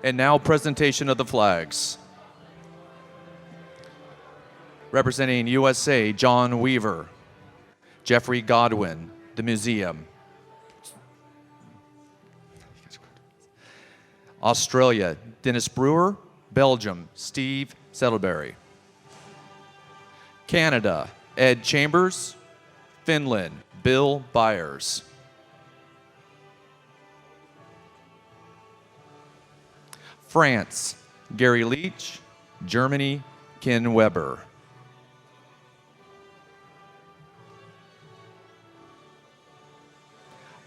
And now presentation of the flags. Representing USA, John Weaver. Jeffrey Godwin, the museum. Australia, Dennis Brewer. Belgium, Steve Settleberry. Canada, Ed Chambers. Finland, Bill Byers. France, Gary Leach. Germany, Ken Weber.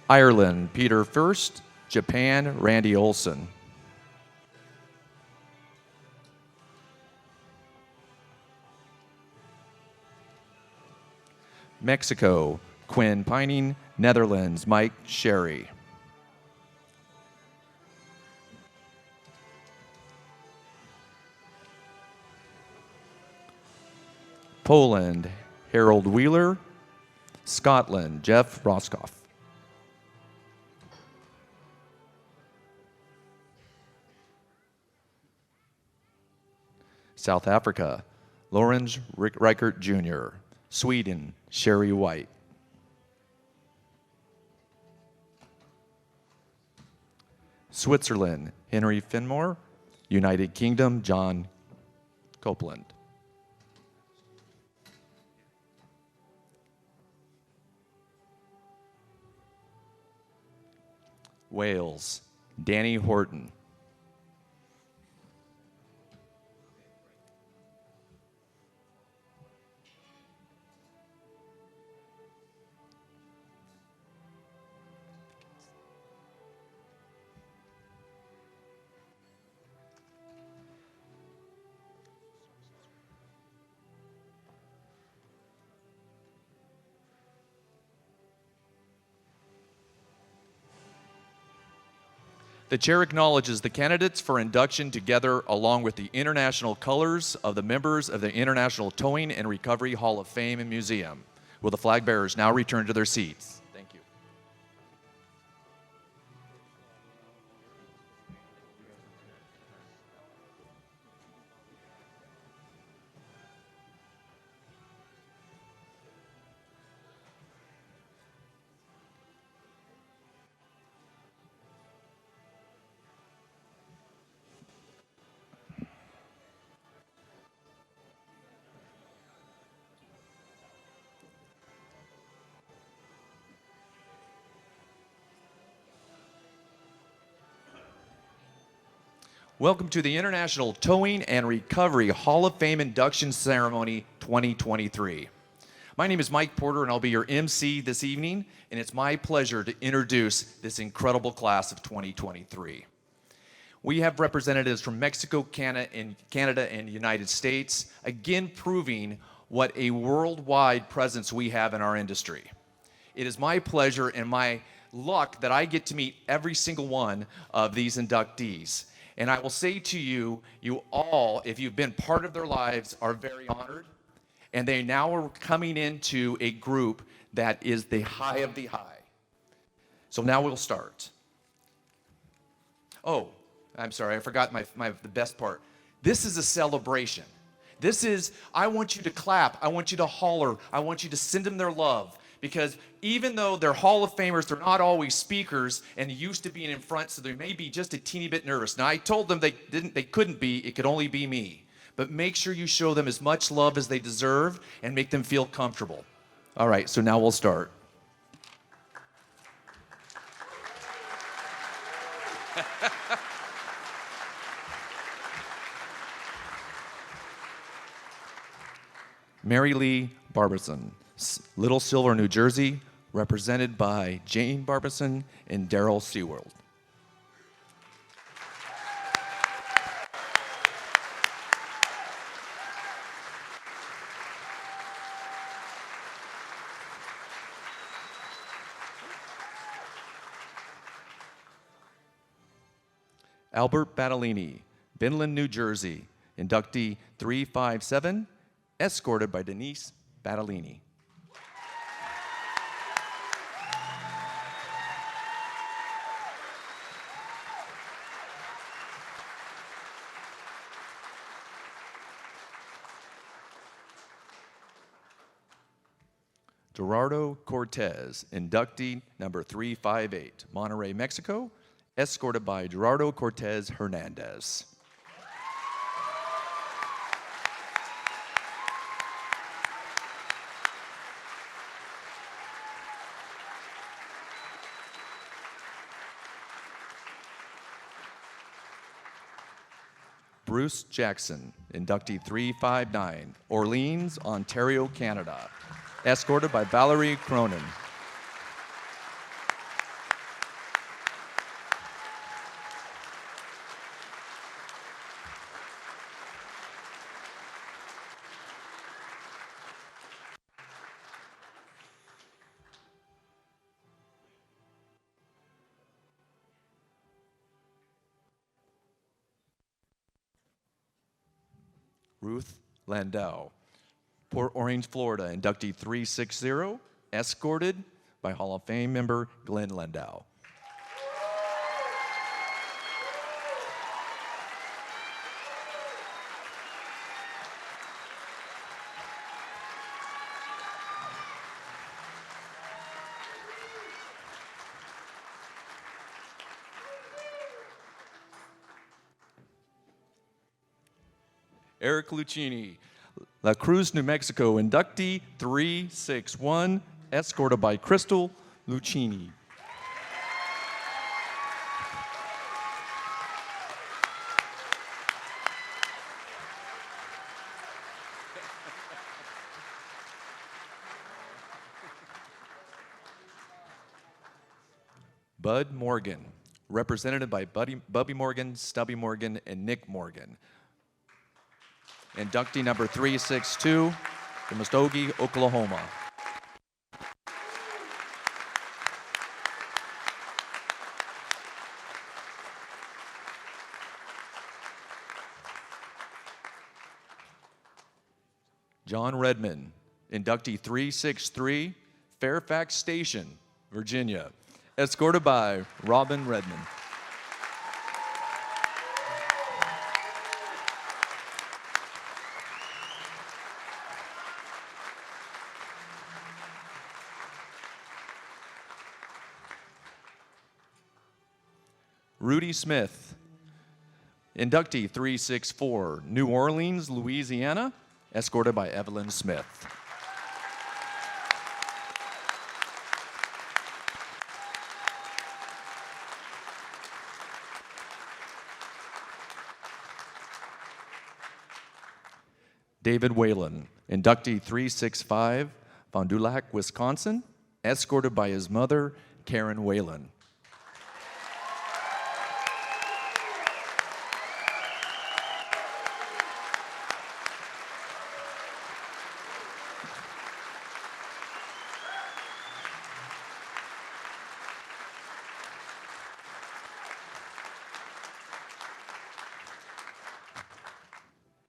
Ireland, Peter First. Japan, Randy Olson. Mexico, Quinn Pining. Netherlands, Mike Sherry. Poland, Harold Wheeler. Scotland, Jeff Roscoff. South Africa, Lawrence Reichert Jr. Sweden, Sherry White. Switzerland, Henry Finmore. United Kingdom, John Copeland. Wales, Danny Horton. The chair acknowledges the candidates for induction together along with the international colors of the members of the International Towing and Recovery Hall of Fame and Museum. Will the flag bearers now return to their seats? Thank you. Welcome to the International Towing and Recovery Hall of Fame Induction Ceremony 2023. My name is Mike Porter, and I'll be your MC this evening, and it's my pleasure to introduce this incredible class of 2023. We have representatives from Mexico, Canada, and the United States, again proving what a worldwide presence we have in our industry. It is my pleasure and my luck that I get to meet every single one of these inductees. And I will say to you, you all, if you've been part of their lives, are very honored. And they now are coming into a group that is the high of the high. So now we'll start. Oh, I'm sorry, I forgot the best part. This is a celebration. This is, I want you to clap, I want you to holler, I want you to send them their love. Because even though they're Hall of Famers, they're not always speakers and used to being in front, so they may be just a teeny bit nervous. Now, I told them they couldn't be, it could only be me. But make sure you show them as much love as they deserve and make them feel comfortable. All right, so now we'll start. Mary Lee Barbison, Little Silver, New Jersey, represented by Jane Barbison and Daryl Seaworld. Albert Battellini, Binland, New Jersey, inductee 357, escorted by Denise Battellini. Gerardo Cortez, inductee number 358, Monterrey, Mexico, escorted by Gerardo Cortez Hernandez. Bruce Jackson, inductee 359, Orleans, Ontario, Canada, escorted by Valerie Cronin. Ruth Landau, Port Orange, Florida, inductee 360, escorted by Hall of Fame member Glenn Landau. Eric Lucchini, La Cruz, New Mexico, inductee 361, escorted by Crystal Lucchini. Bud Morgan, represented by Bubby Morgan, Stubby Morgan, and Nick Morgan. Inductee number 362 from Muskogee, Oklahoma. John Redmond, inductee 363, Fairfax Station, Virginia, escorted by Robin Redmond. Rudy Smith, inductee 364, New Orleans, Louisiana, escorted by Evelyn Smith. David Whalen, inductee 365, Fond du Lac, Wisconsin, escorted by his mother, Karen Whalen.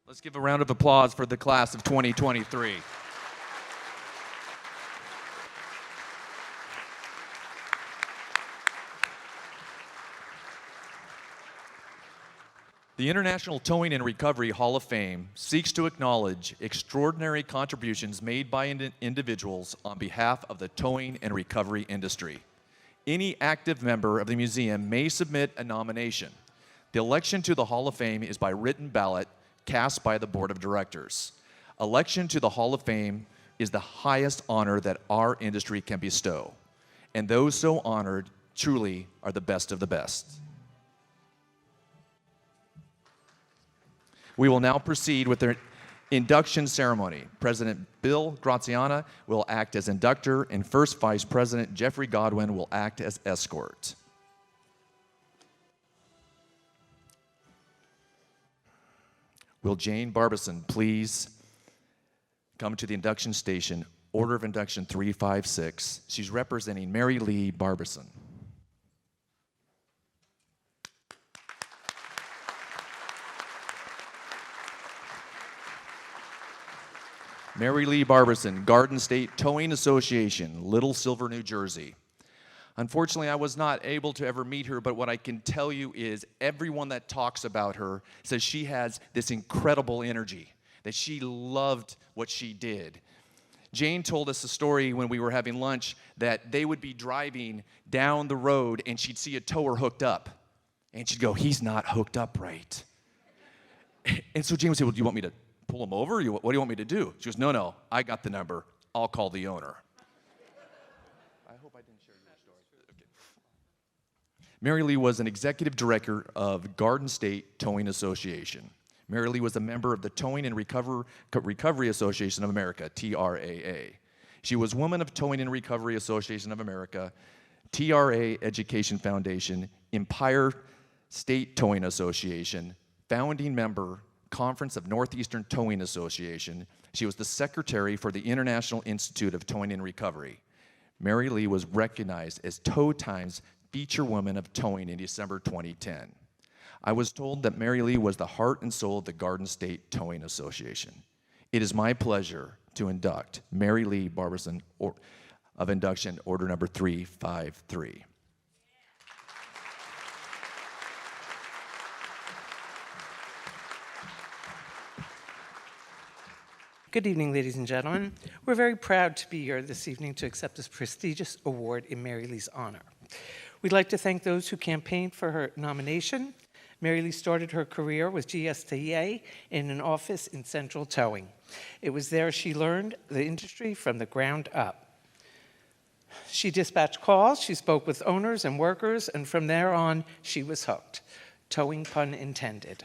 Let's give a round of applause for the class of 2023. The International Towing and Recovery Hall of Fame seeks to acknowledge extraordinary contributions made by individuals on behalf of the towing and recovery industry. Any active member of the museum may submit a nomination. The election to the Hall of Fame is by written ballot cast by the Board of Directors. Election to the Hall of Fame is the highest honor that our industry can bestow, and those so honored truly are the best of the best. We will now proceed with the induction ceremony. President Bill Graziana will act as inductor, and First Vice President Jeffrey Godwin will act as escort. Will Jane Barbison please come to the induction station, order of induction 356. She's representing Mary Lee Barbison. Mary Lee Barbison, Garden State Towing Association, Little Silver, New Jersey. Unfortunately, I was not able to ever meet her, but what I can tell you is everyone that talks about her says she has this incredible energy, that she loved what she did. Jane told us a story when we were having lunch that they would be driving down the road and she'd see a tower hooked up. And she'd go, he's not hooked up right. And so Jane would say, well, do you want me to pull him over? What do you want me to do? She goes, no, I got the number. I'll call the owner. I hope I didn't share your story. Okay. Mary Lee was an executive director of Garden State Towing Association. Mary Lee was a member of the Towing and Recovery Association of America, TRAA. She was Woman of Towing and Recovery Association of America, TRA Education Foundation, Empire State Towing Association, founding member, Conference of Northeastern Towing Association. She was the secretary for the International Institute of Towing and Recovery. Mary Lee was recognized as Tow Time's Feature Woman of Towing in December 2010. I was told that Mary Lee was the heart and soul of the Garden State Towing Association. It is my pleasure to induct Mary Lee Barbison of Induction, Order number 353. Good evening, ladies and gentlemen. We're very proud to be here this evening to accept this prestigious award in Mary Lee's honor. We'd like to thank those who campaigned for her nomination. Mary Lee started her career with GSTA in an office in Central Towing. It was there she learned the industry from the ground up. She dispatched calls, she spoke with owners and workers, and from there on, she was hooked. Towing, pun intended.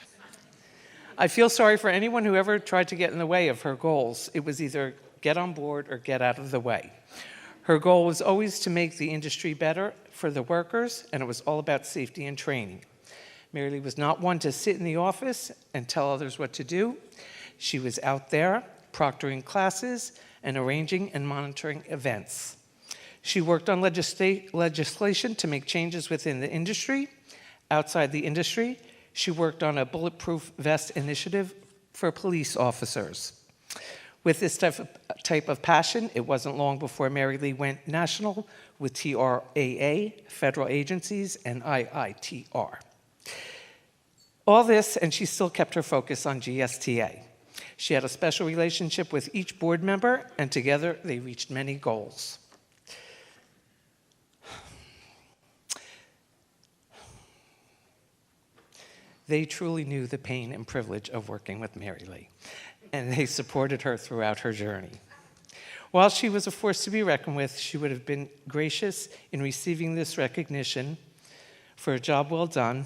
I feel sorry for anyone who ever tried to get in the way of her goals. It was either get on board or get out of the way. Her goal was always to make the industry better for the workers, and it was all about safety and training. Mary Lee was not one to sit in the office and tell others what to do. She was out there proctoring classes and arranging and monitoring events. She worked on legislation to make changes within the industry. Outside the industry, she worked on a bulletproof vest initiative for police officers. With this type of passion, it wasn't long before Mary Lee went national with TRAA, federal agencies, and IITR. All this, and she still kept her focus on GSTA. She had a special relationship with each board member, and together they reached many goals. They truly knew the pain and privilege of working with Mary Lee, and they supported her throughout her journey. While she was a force to be reckoned with, she would have been gracious in receiving this recognition for a job well done,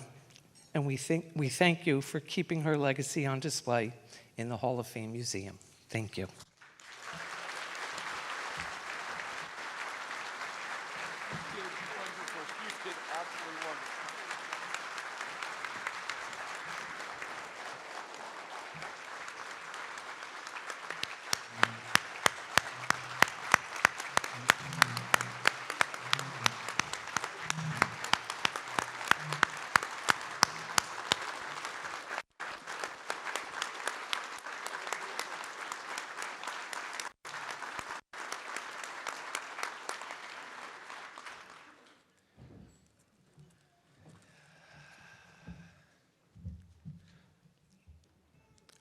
and we thank you for keeping her legacy on display in the Hall of Fame Museum. Thank you.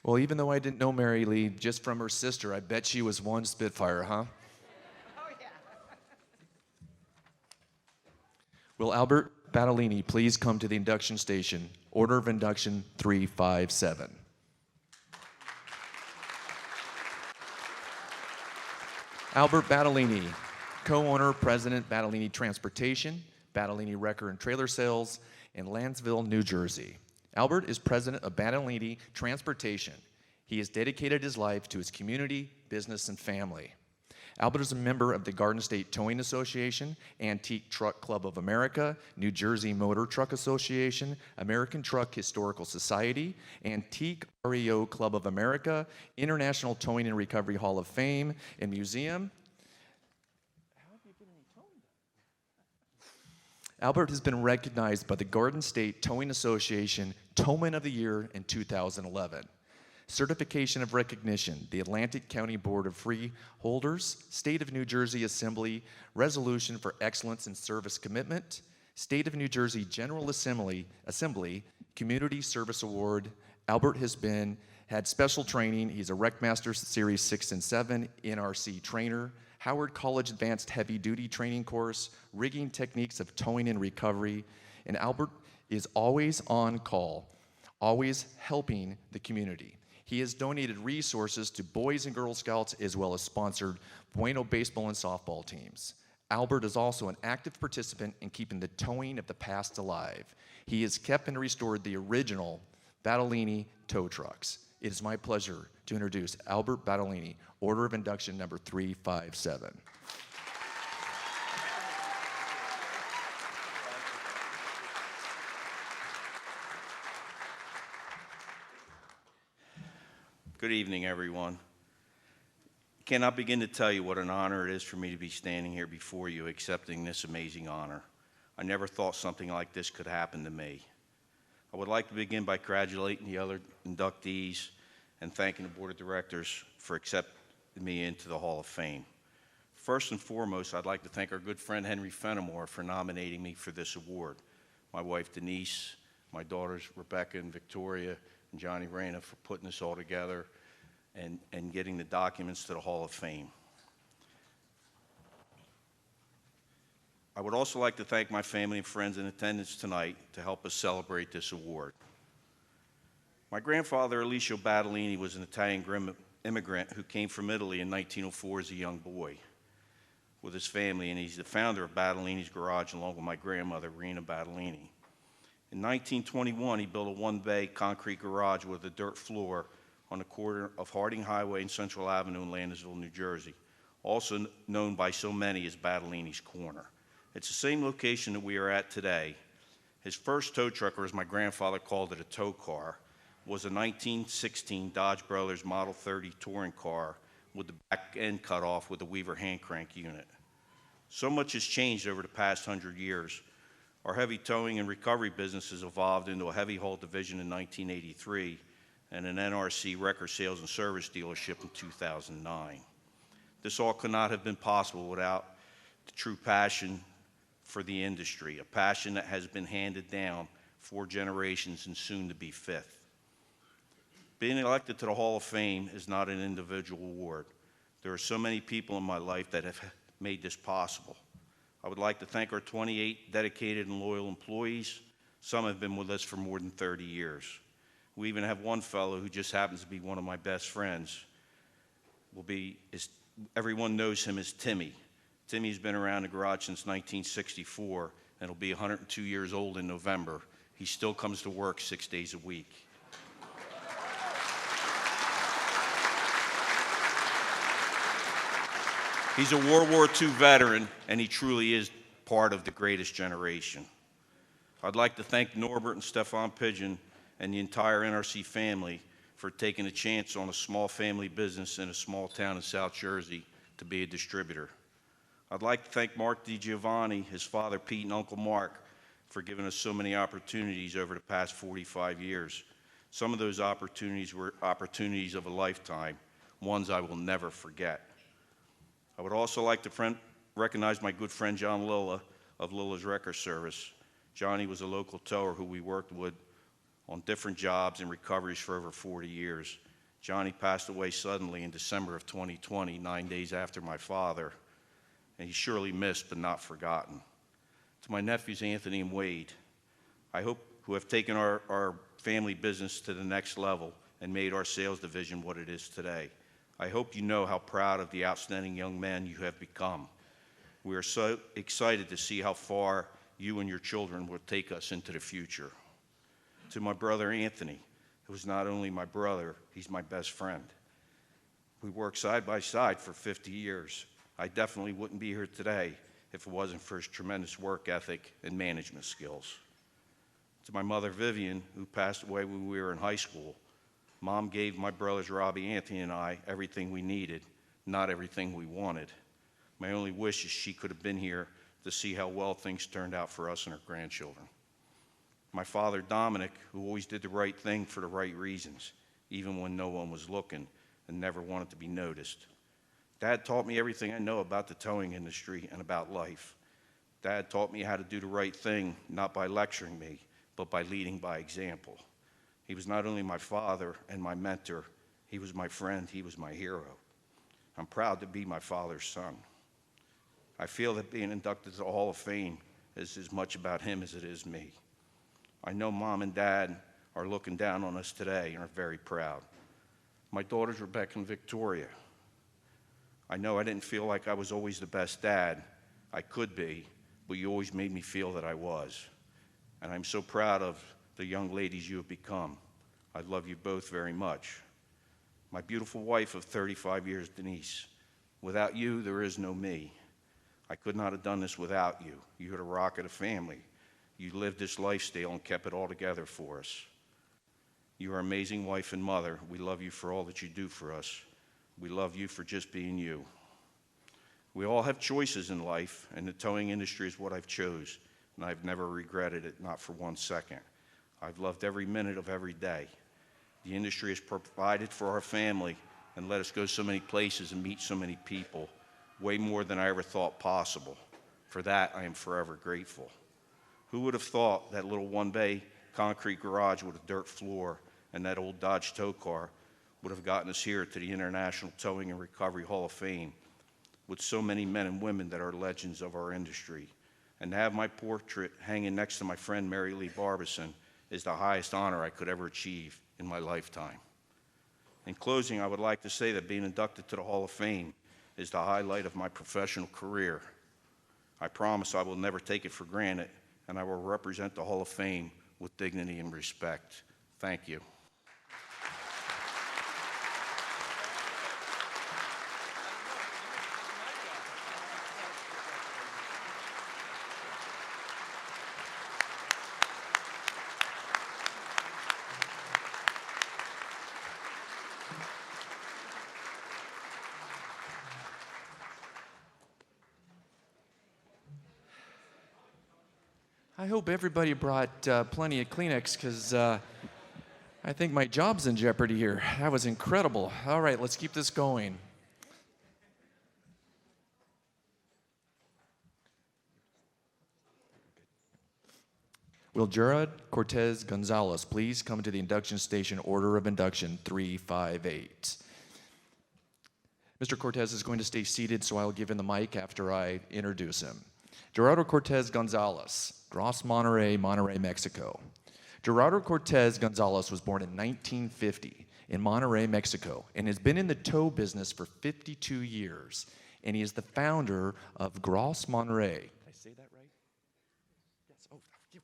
Well, even though I didn't know Mary Lee, just from her sister, I bet she was one Spitfire, huh? Oh, yeah. Will Albert Battolini please come to the induction station? Order of Induction 357. Albert Battolini, co-owner, president, Battolini Transportation, Battolini Wrecker and Trailer Sales in Lansville, New Jersey. Albert is president of Battolini Transportation. He has dedicated his life to his community, business, and family. Albert is a member of the Garden State Towing Association, Antique Truck Club of America, New Jersey Motor Truck Association, American Truck Historical Society, Antique REO Club of America, International Towing and Recovery Hall of Fame and Museum. Albert has been recognized by the Garden State Towing Association Towman of the Year in 2011. Certification of recognition, the Atlantic County Board of Freeholders, State of New Jersey Assembly, Resolution for Excellence in Service Commitment, State of New Jersey General Assembly, Community Service Award, Albert has had special training. He's a Recmaster Series 6 and 7 NRC trainer, Howard College Advanced Heavy Duty Training Course, rigging techniques of towing and recovery, and Albert is always on call, always helping the community. He has donated resources to Boys and Girl Scouts as well as sponsored Bueno baseball and softball teams. Albert is also an active participant in keeping the towing of the past alive. He has kept and restored the original Battellini tow trucks. It is my pleasure to introduce Albert Battellini, Order of Induction number 357. Good evening, everyone. Cannot begin to tell you what an honor it is for me to be standing here before you accepting this amazing honor. I never thought something like this could happen to me. I would like to begin by congratulating the other inductees and thanking the Board of Directors for accepting me into the Hall of Fame. First and foremost, I'd like to thank our good friend Henry Fenimore for nominating me for this award, my wife Denise, my daughters Rebecca and Victoria, and Johnny Reyna for putting this all together and getting the documents to the Hall of Fame. I would also like to thank my family and friends in attendance tonight to help us celebrate this award. My grandfather, Alicio Battellini, was an Italian immigrant who came from Italy in 1904 as a young boy with his family, and he's the founder of Battellini's Garage along with my grandmother, Rena Battellini. In 1921, he built a one-bay concrete garage with a dirt floor on the corner of Harding Highway and Central Avenue in Landisville, New Jersey, also known by so many as Battellini's Corner. It's the same location that we are at today. His first tow truck, or as my grandfather called it, a tow car, was a 1916 Dodge Brothers Model 30 touring car with the back end cut off with a Weaver hand crank unit. So much has changed over the past 100 years. Our heavy towing and recovery business has evolved into a heavy haul division in 1983 and an NRC record sales and service dealership in 2009. This all could not have been possible without the true passion for the industry, a passion that has been handed down 4 generations and soon to be 5th. Being elected to the Hall of Fame is not an individual award. There are so many people in my life that have made this possible. I would like to thank our 28 dedicated and loyal employees. Some have been with us for more than 30 years. We even have one fellow who just happens to be one of my best friends. Everyone knows him as Timmy. Timmy's been around the garage since 1964 and will be 102 years old in November. He still comes to work 6 days a week. He's a World War II veteran, and he truly is part of the greatest generation. I'd like to thank Norbert and Stefan Pigeon and the entire NRC family for taking a chance on a small family business in a small town in South Jersey to be a distributor. I'd like to thank Mark DiGiovanni, his father Pete, and Uncle Mark for giving us so many opportunities over the past 45 years. Some of those opportunities were opportunities of a lifetime, ones I will never forget. I would also like to recognize my good friend John Lilla of Lilla's Record Service. Johnny was a local tower who we worked with on different jobs and recoveries for over 40 years. Johnny passed away suddenly in December of 2020, 9 days after my father, and he's surely missed but not forgotten. To my nephews Anthony and Wade, who have taken our family business to the next level and made our sales division what it is today. I hope you know how proud of the outstanding young man you have become. We are so excited to see how far you and your children will take us into the future. To my brother Anthony, who is not only my brother, he's my best friend. We worked side by side for 50 years. I definitely wouldn't be here today if it wasn't for his tremendous work ethic and management skills. To my mother Vivian, who passed away when we were in high school, Mom gave my brothers Robbie, Anthony, and I everything we needed, not everything we wanted. My only wish is she could have been here to see how well things turned out for us and our grandchildren. My father, Dominic, who always did the right thing for the right reasons, even when no one was looking and never wanted to be noticed. Dad taught me everything I know about the towing industry and about life. Dad taught me how to do the right thing, not by lecturing me, but by leading by example. He was not only my father and my mentor, he was my friend, he was my hero. I'm proud to be my father's son. I feel that being inducted to the Hall of Fame is as much about him as it is me. I know Mom and Dad are looking down on us today and are very proud. My daughters, Rebecca and Victoria. I know I didn't feel like I was always the best dad I could be, but you always made me feel that I was. And I'm so proud of the young ladies you have become. I love you both very much. My beautiful wife of 35 years, Denise, without you, there is no me. I could not have done this without you. You're the rock of the family. You lived this lifestyle and kept it all together for us. You are an amazing wife and mother. We love you for all that you do for us. We love you for just being you. We all have choices in life, and the towing industry is what I've chose, and I've never regretted it, not for 1 second. I've loved every minute of every day. The industry has provided for our family and let us go so many places and meet so many people, way more than I ever thought possible. For that, I am forever grateful. Who would have thought that little one-bay concrete garage with a dirt floor and that old Dodge tow car would have gotten us here to the International Towing and Recovery Hall of Fame with so many men and women that are legends of our industry. And to have my portrait hanging next to my friend Mary Lee Barbison is the highest honor I could ever achieve in my lifetime. In closing, I would like to say that being inducted to the Hall of Fame is the highlight of my professional career. I promise I will never take it for granted, and I will represent the Hall of Fame with dignity and respect. Thank you. I hope everybody brought plenty of Kleenex because I think my job's in jeopardy here. That was incredible. All right, let's keep this going. Will Gerard Cortez Gonzalez please come to the induction station, order of induction 358. Mr. Cortez is going to stay seated, so I'll give him the mic after I introduce him. Gerardo Cortez Gonzalez, Gros Monterrey, Monterrey, Mexico. Gerardo Cortez Gonzalez was born in 1950 in Monterrey, Mexico, and has been in the tow business for 52 years. And he is the founder of Gros Monterrey. Did I say that right? Yes.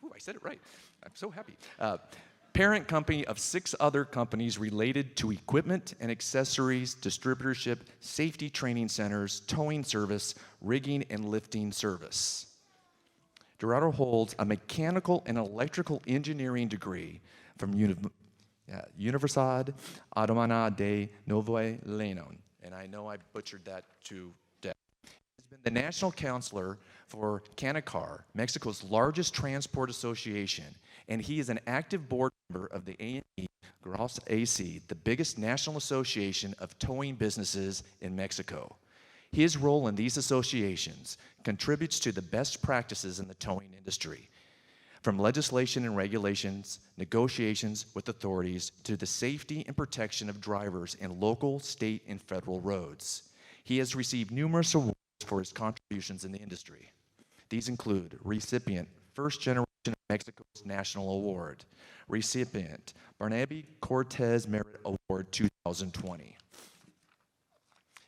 Oh, I said it right. I'm so happy. Parent company of 6 other companies related to equipment and accessories, distributorship, safety training centers, towing service, rigging, and lifting service. Gerardo holds a mechanical and electrical engineering degree from Universidad Autónoma de Nuevo León, and I know I butchered that to death. He's been the national counselor for Canacar, Mexico's largest transport association, and he is an active board member of the A&E Gros AC, the biggest national association of towing businesses in Mexico. His role in these associations contributes to the best practices in the towing industry, from legislation and regulations, negotiations with authorities, to the safety and protection of drivers in local, state, and federal roads. He has received numerous awards for his contributions in the industry. These include recipient, First Generation of Mexico's National Award, recipient, Barnaby Cortez Merit Award 2020.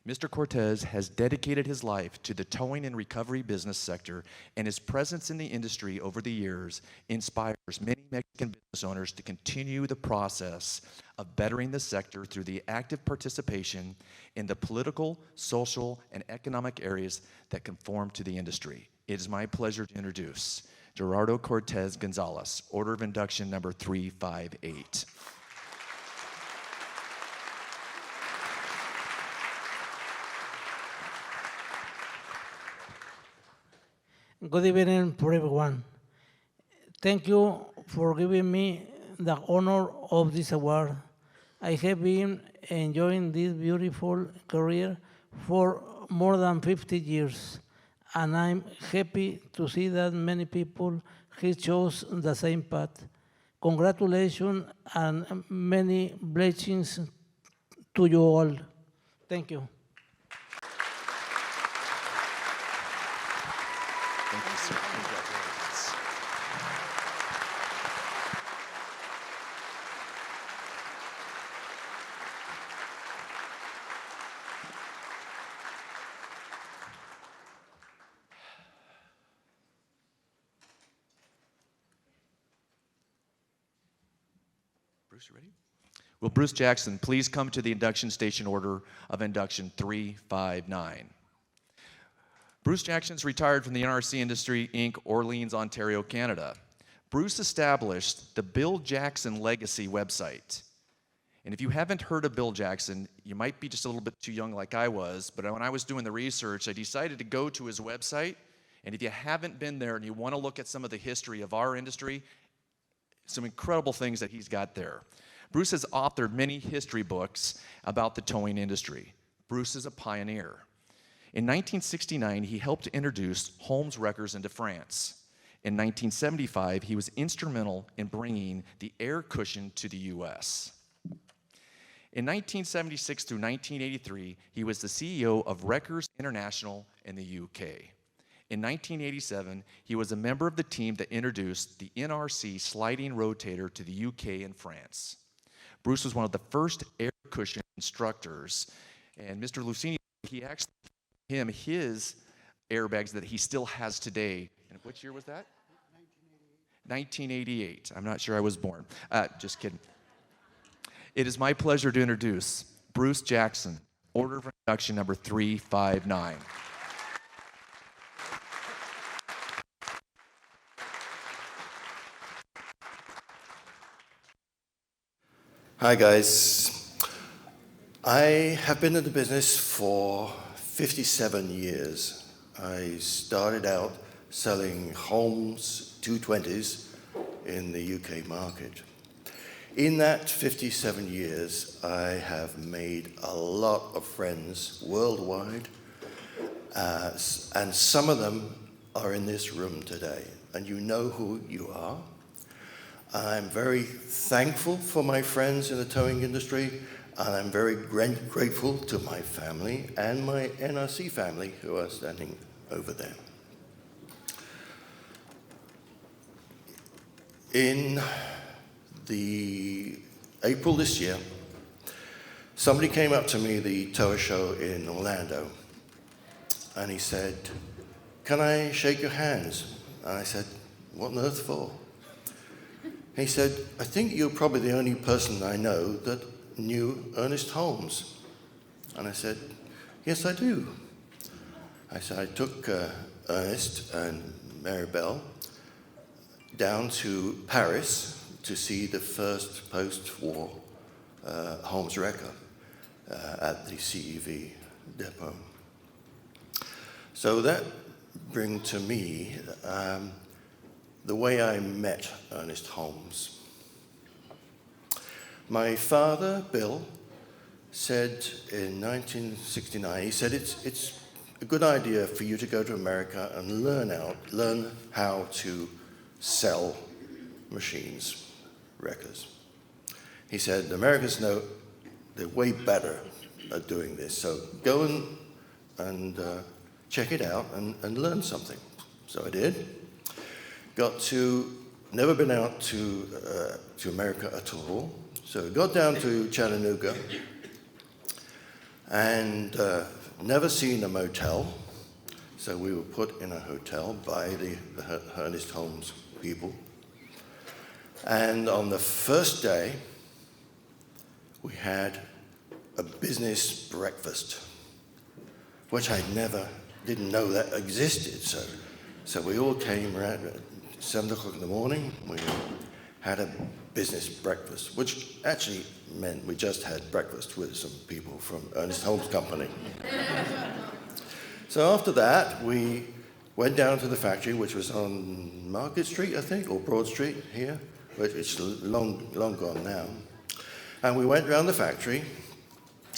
Mr. Cortez has dedicated his life to the towing and recovery business sector, and his presence in the industry over the years inspires many Mexican business owners to continue the process of bettering the sector through the active participation in the political, social, and economic areas that conform to the industry. It is my pleasure to introduce Gerardo Cortez Gonzalez, order of induction number 358. Good evening for everyone. Thank you for giving me the honor of this award. I have been enjoying this beautiful career for more than 50 years, and I'm happy to see that many people have chosen the same path. Congratulations and many blessings to you all. Thank you. Thank you, sir. Congratulations. Bruce, you ready? Will Bruce Jackson please come to the induction station order of induction 359? Bruce Jackson's retired from the NRC Industry, Inc., Orleans, Ontario, Canada. Bruce established the Bill Jackson Legacy website. And if you haven't heard of Bill Jackson, you might be just a little bit too young like I was, but when I was doing the research, I decided to go to his website. And if you haven't been there and you want to look at some of the history of our industry, some incredible things that he's got there. Bruce has authored many history books about the towing industry. Bruce is a pioneer. In 1969, he helped introduce Holmes wreckers into France. In 1975, he was instrumental in bringing the air cushion to the U.S. In 1976 through 1983, he was the CEO of Wreckers International in the UK. In 1987, he was a member of the team that introduced the NRC sliding rotator to the UK and France. Bruce was one of the first air cushion instructors, and Mr. Lucini, he actually gave him his airbags that he still has today. And which year was that? 1988. I'm not sure I was born. Just kidding. It is my pleasure to introduce Bruce Jackson, order of induction number 359. Hi guys. I have been in the business for 57 years. I started out selling Holmes 220s in the UK market. In that 57 years, I have made a lot of friends worldwide, and some of them are in this room today, and you know who you are. I'm very thankful for my friends in the towing industry, and I'm very grateful to my family and my NRC family who are standing over there. In the April this year, somebody came up to me, the tower show in Orlando, and he said, "Can I shake your hands?" And I said, "What on earth for?" He said, "I think you're probably the only person I know that knew Ernest Holmes." And I said, "Yes, I do." I said, I took Ernest and Maribel down to Paris to see the first post-war Holmes wrecker at the CEV depot. So that brings to me the way I met Ernest Holmes. My father, Bill, said in 1969, he said, it's a good idea for you to go to America and learn how to sell machines, wreckers. He said, Americans know they're way better at doing this, so go and check it out and learn something. So I did. Never been out to America at all. So got down to Chattanooga and never seen a motel. So we were put in a hotel by the Ernest Holmes people. And on the first day, we had a business breakfast, which I didn't know that existed. So we all came around at 7 o'clock in the morning. We had a business breakfast, which actually meant we just had breakfast with some people from Ernest Holmes Company. So after that, we went down to the factory, which was on Market Street, I think, or Broad Street here, which is long gone now. And we went around the factory,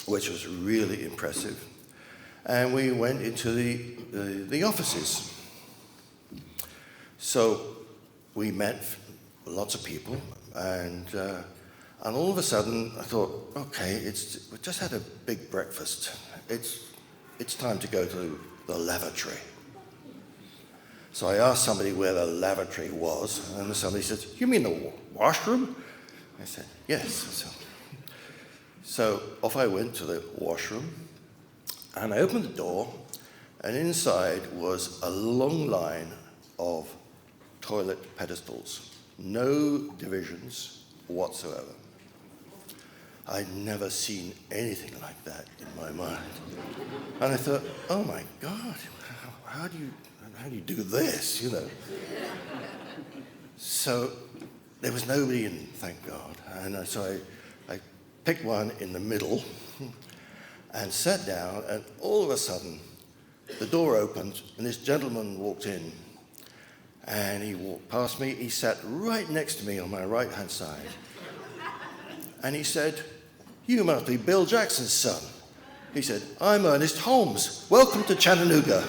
which was really impressive. And we went into the offices. So we met lots of people. And all of a sudden, I thought, okay, we just had a big breakfast. It's time to go to the lavatory. So I asked somebody where the lavatory was, and somebody said, "You mean the washroom?" I said, "Yes." So off I went to the washroom, and I opened the door, and inside was a long line of toilet pedestals, no divisions whatsoever. I'd never seen anything like that in my mind. And I thought, oh my God, how do you do this, you know? So there was nobody in, thank God. And so I picked one in the middle and sat down, and all of a sudden, the door opened, and this gentleman walked in, and he walked past me. He sat right next to me on my right-hand side, and he said, "You must be Bill Jackson's son." He said, "I'm Ernest Holmes. Welcome to Chattanooga."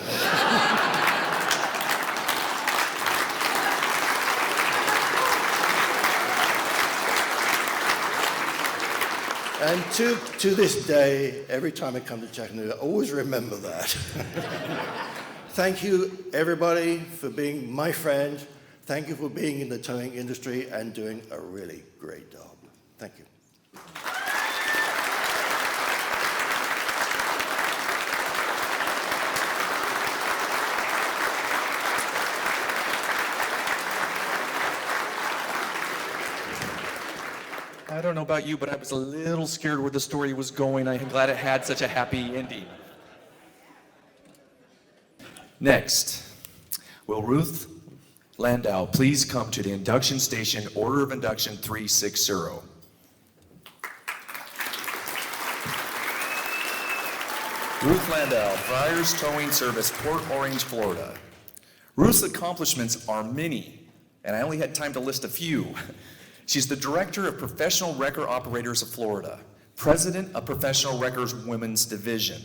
And to this day, every time I come to Chattanooga, I always remember that. Thank you, everybody, for being my friend. Thank you for being in the towing industry and doing a really great job. Thank you. I don't know about you, but I was a little scared where the story was going. I'm glad it had such a happy ending. Next, will Ruth Landau please come to the induction station, order of induction 360. Ruth Landau, Friars Towing Service, Port Orange, Florida. Ruth's accomplishments are many, and I only had time to list a few. She's the Director of Professional Wrecker Operators of Florida, President of Professional Wreckers Women's Division,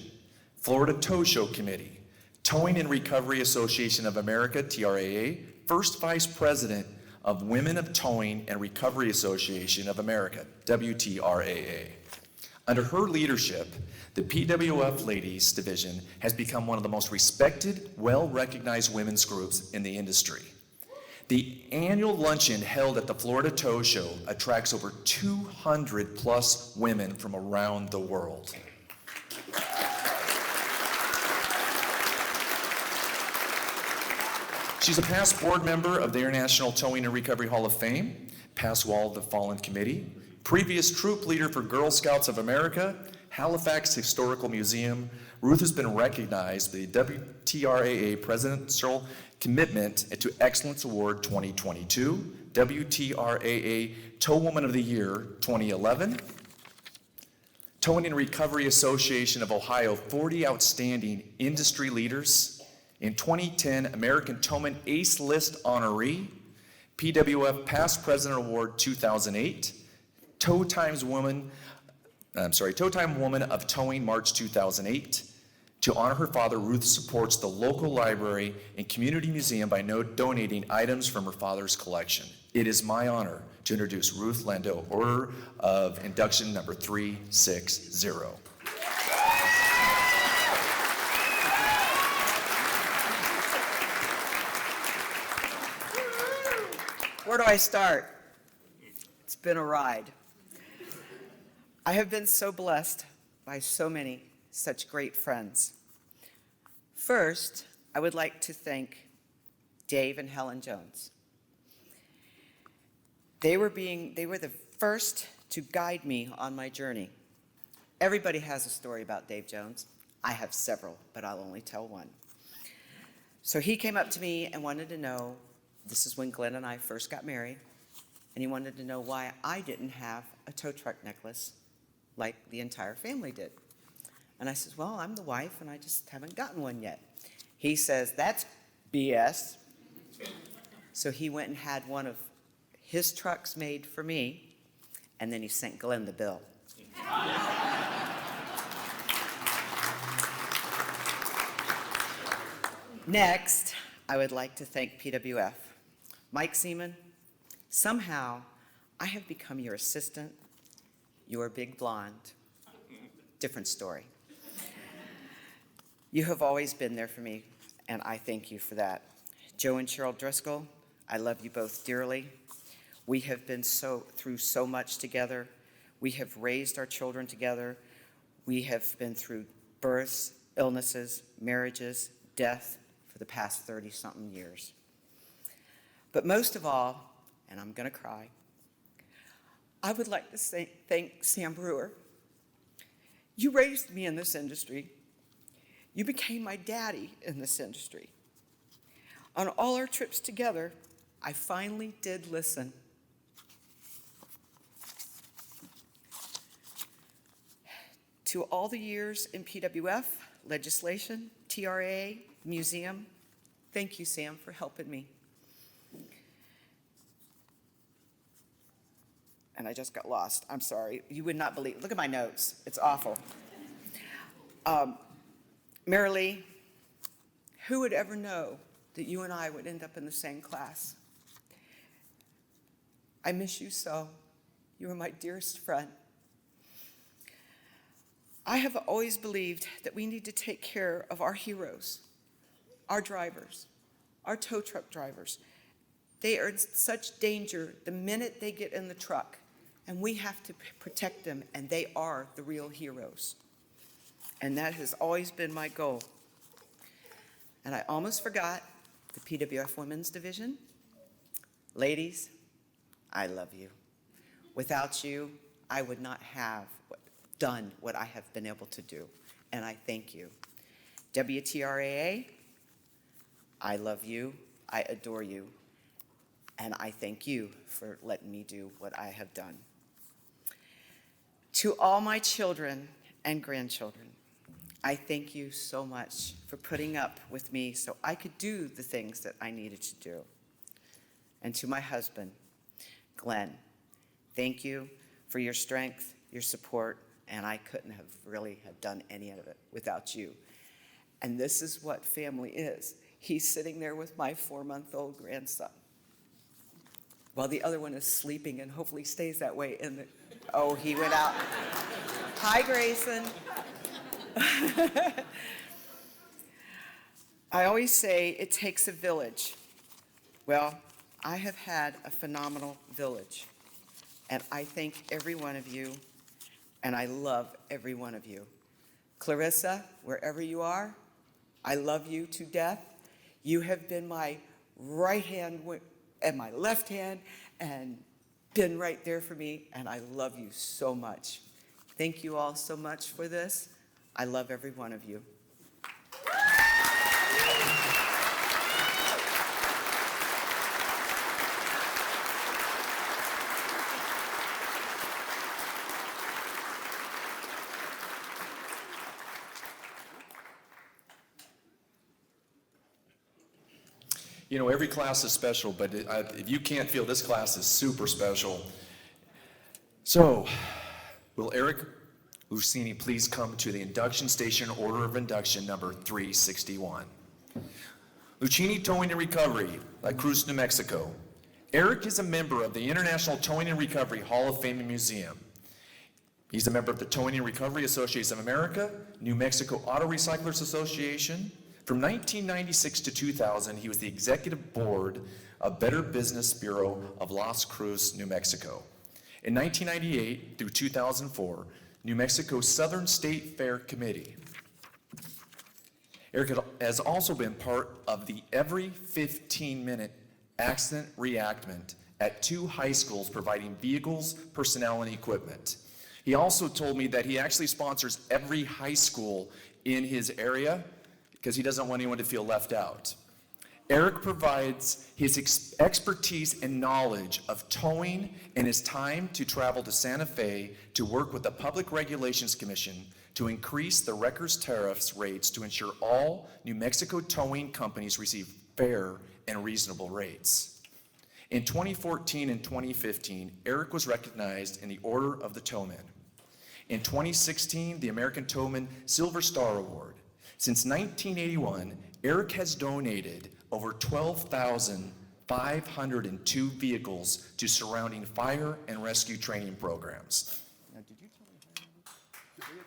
Florida Tow Show Committee, Towing and Recovery Association of America, TRAA, First Vice President of Women of Towing and Recovery Association of America, WTRAA. Under her leadership, the PWF Ladies Division has become one of the most respected, well-recognized women's groups in the industry. The annual luncheon held at the Florida Tow Show attracts over 200 plus women from around the world. She's a past board member of the International Towing and Recovery Hall of Fame, past Wall of the Fallen Committee, previous troop leader for Girl Scouts of America, Halifax Historical Museum. Ruth has been recognized by the WTRAA Presidential Commitment to Excellence Award 2022, WTRAA Tow Woman of the Year 2011, Towing and Recovery Association of Ohio 40 Outstanding Industry Leaders, in 2010 American Towman Ace List Honoree, PWF Past President Award 2008, Tow Time Woman of Towing March 2008. To honor her father, Ruth supports the local library and community museum by donating items from her father's collection. It is my honor to introduce Ruth Landau, Order of Induction number 360. Where do I start? It's been a ride. I have been so blessed by so many such great friends. First, I would like to thank Dave and Helen Jones. They were the first to guide me on my journey. Everybody has a story about Dave Jones. I have several, but I'll only tell one. So he came up to me and wanted to know, this is when Glenn and I first got married, and he wanted to know why I didn't have a tow truck necklace like the entire family did. And I said, well, I'm the wife, and I just haven't gotten one yet. He says, that's BS. So he went and had one of his trucks made for me, and then he sent Glenn the bill. Next, I would like to thank PWF. Mike Seaman, somehow I have become your assistant, your big blonde. Different story. You have always been there for me, and I thank you for that. Joe and Cheryl Driscoll, I love you both dearly. We have been through so much together. We have raised our children together. We have been through births, illnesses, marriages, death for the past 30-something years. But most of all, and I'm going to cry, I would like to thank Sam Brewer. You raised me in this industry. You became my daddy in this industry. On all our trips together, I finally did listen. To all the years in PWF, legislation, TRA, museum, thank you, Sam, for helping me. And I just got lost. I'm sorry. You would not believe. Look at my notes. It's awful. Marilee, who would ever know that you and I would end up in the same class? I miss you so. You were my dearest friend. I have always believed that we need to take care of our heroes, our drivers, our tow truck drivers. They are in such danger the minute they get in the truck, and we have to protect them, and they are the real heroes. And that has always been my goal. And I almost forgot the PWF Women's Division. Ladies, I love you. Without you, I would not have done what I have been able to do, and I thank you. WTRAA, I love you, I adore you, and I thank you for letting me do what I have done. To all my children and grandchildren, I thank you so much for putting up with me so I could do the things that I needed to do. And to my husband, Glenn, thank you for your strength, your support, and I couldn't have really have done any of it without you. And this is what family is. He's sitting there with my 4-month-old grandson while the other one is sleeping and hopefully stays that way in the, oh, he went out. Hi, Grayson. I always say it takes a village. Well, I have had a phenomenal village, and I thank every one of you, and I love every one of you. Clarissa, wherever you are, I love you to death. You have been my right hand and my left hand and been right there for me, and I love you so much. Thank you all so much for this. I love every one of you. You know, every class is special, but if you can't feel this class is super special. So, will Eric Lucini please come to the induction station, order of induction number 361. Lucini Towing and Recovery, La Cruz, New Mexico. Eric is a member of the International Towing and Recovery Hall of Fame and Museum. He's a member of the Towing and Recovery Association of America, New Mexico Auto Recyclers Association. From 1996 to 2000, he was the executive board of Better Business Bureau of Las Cruz, New Mexico. In 1998 through 2004, New Mexico Southern State Fair Committee. Eric has also been part of the every 15-minute accident reenactment at 2 high schools providing vehicles, personnel, and equipment. He also told me that he actually sponsors every high school in his area because he doesn't want anyone to feel left out. Eric provides his expertise and knowledge of towing and his time to travel to Santa Fe to work with the Public Regulations Commission to increase the records tariffs rates to ensure all New Mexico towing companies receive fair and reasonable rates. In 2014 and 2015, Eric was recognized in the Order of the Towman. In 2016, the American Towman Silver Star Award. Since 1981, Eric has donated over 12,500 502 vehicles to surrounding fire and rescue training programs. Now, did you tell me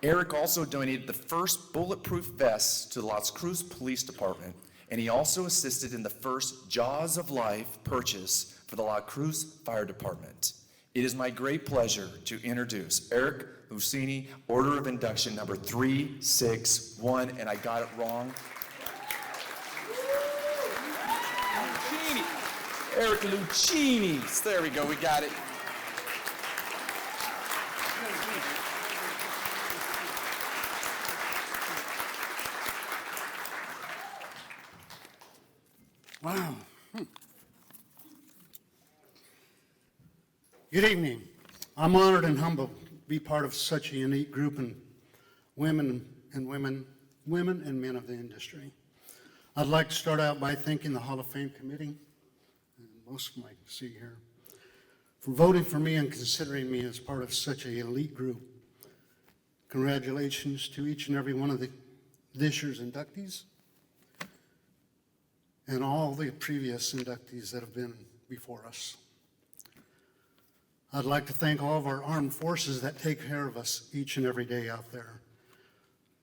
Eric also donated the first bulletproof vests to the Las Cruz Police Department, and he also assisted in the first Jaws of Life purchase for the La Cruz Fire Department. It is my great pleasure to introduce Eric Lucini, Order of Induction number 361, and I got it wrong. Lucini. Eric Lucini. There we go, we got it. Wow. Good evening. I'm honored and humbled to be part of such a unique group of women and men of the industry. I'd like to start out by thanking the Hall of Fame Committee, and most of them I can see here, for voting for me and considering me as part of such an elite group. Congratulations to each and every one of this year's inductees, and all the previous inductees that have been before us. I'd like to thank all of our armed forces that take care of us each and every day out there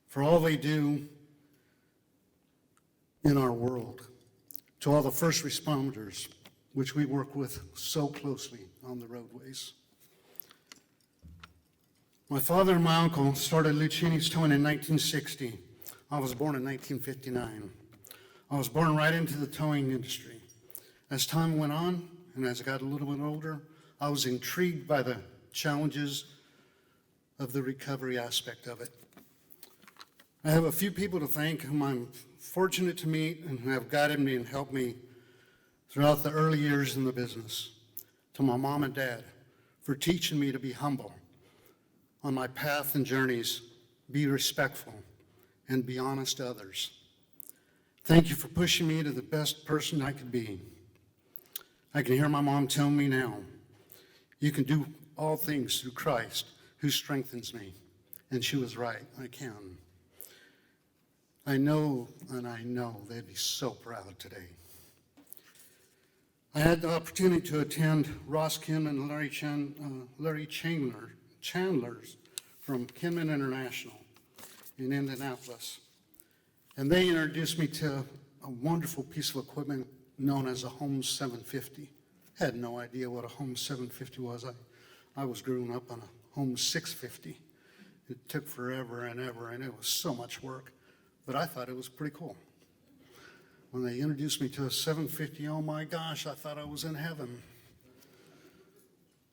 for all they do in our world. To all the first responders, which we work with so closely on the roadways. My father and my uncle started Lucini's Towing in 1960. I was born in 1959. I was born right into the towing industry. As time went on, and as I got a little bit older, I was intrigued by the challenges of the recovery aspect of it. I have a few people to thank whom I'm fortunate to meet and who have guided me and helped me throughout the early years in the business. To my mom and dad for teaching me to be humble on my path and journeys, be respectful, and be honest to others. Thank you for pushing me to the best person I could be. I can hear my mom tell me now, you can do all things through Christ who strengthens me. And she was right, I can. I know, and I know they'd be so proud today. I had the opportunity to attend Ross Kim and Larry Chandler's from Kinman International in Indianapolis. And they introduced me to a wonderful piece of equipment known as a Holmes 750. Had no idea what a Holmes 750 was. I was growing up on a Holmes 650. It took forever and ever, and it was so much work. But I thought it was pretty cool. When they introduced me to a 750, oh my gosh, I thought I was in heaven.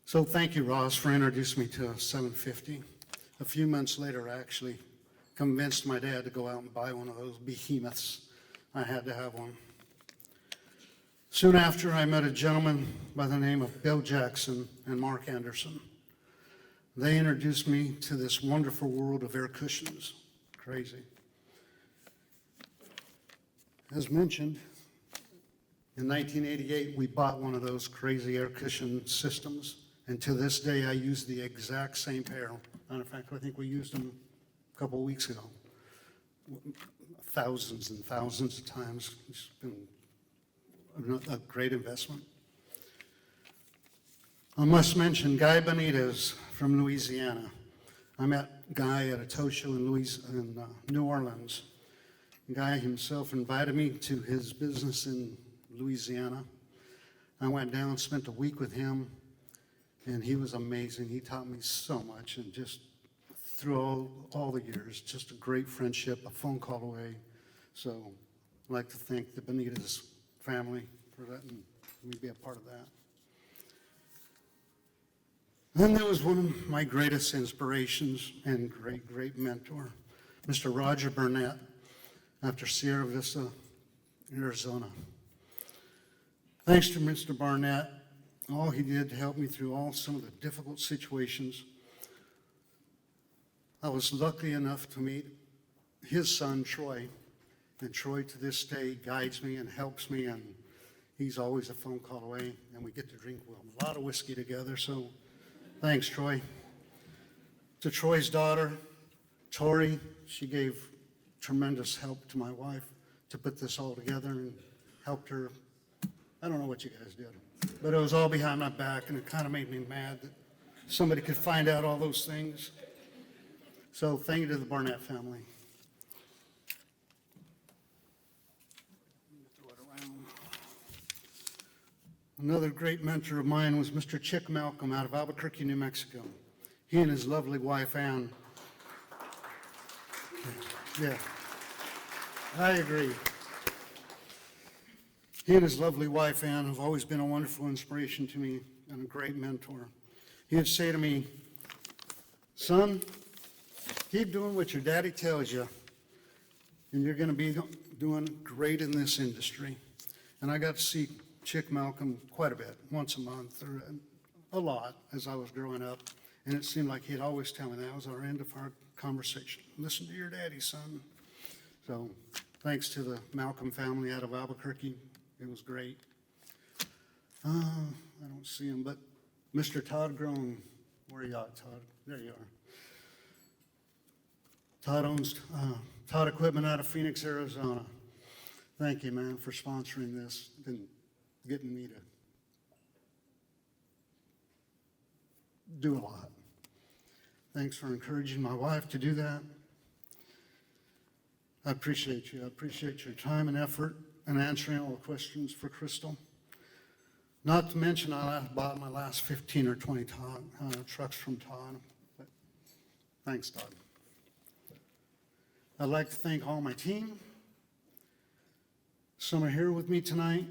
So thank you, Ross, for introducing me to a 750. A few months later, I actually convinced my dad to go out and buy one of those behemoths. I had to have one. Soon after, I met a gentleman by the name of Bill Jackson and Mark Anderson. They introduced me to this wonderful world of air cushions. Crazy. As mentioned, in 1988, we bought one of those crazy air cushion systems, and to this day, I use the exact same pair. Matter of fact, I think we used them a couple of weeks ago. Thousands and thousands of times. It's been a great investment. I must mention Guy Benitez from Louisiana. I met Guy at a tow show in New Orleans. Guy himself invited me to his business in Louisiana. I went down and spent a week with him, and he was amazing. He taught me so much, and just through all the years, just a great friendship, a phone call away. So I'd like to thank the Benitez family for letting me be a part of that. Then there was one of my greatest inspirations and great mentor, Mr. Roger Burnett, after Sierra Vista, Arizona. Thanks to Mr. Barnett, all he did to help me through some of the difficult situations. I was lucky enough to meet his son, Troy, and Troy to this day guides me and helps me, and he's always a phone call away, and we get to drink a lot of whiskey together, so thanks, Troy. To Troy's daughter, Tori, she gave tremendous help to my wife to put this all together and helped her. I don't know what you guys did, but it was all behind my back, and it kind of made me mad that somebody could find out all those things. So thank you to the Barnett family. Throw it around. Another great mentor of mine was Mr. Chick Malcolm out of Albuquerque, New Mexico. He and his lovely wife, Ann. Yeah, I agree. He and his lovely wife, Ann, have always been a wonderful inspiration to me and a great mentor. He would say to me, son, keep doing what your daddy tells you, and you're going to be doing great in this industry. And I got to see Chick Malcolm quite a bit, once a month, or a lot as I was growing up. And it seemed like he'd always tell me that was our end of our conversation. Listen to your daddy, son. So thanks to the Malcolm family out of Albuquerque. It was great. I don't see him, but Mr. Todd Groen, where are you at, Todd? There you are. Todd owns Todd Equipment out of Phoenix, Arizona. Thank you, man, for sponsoring this and getting me to do a lot. Thanks for encouraging my wife to do that. I appreciate you. I appreciate your time and effort and answering all the questions for Crystal. Not to mention, I bought my last 15 or 20 trucks from Todd. But thanks, Todd. I'd like to thank all my team. Some are here with me tonight.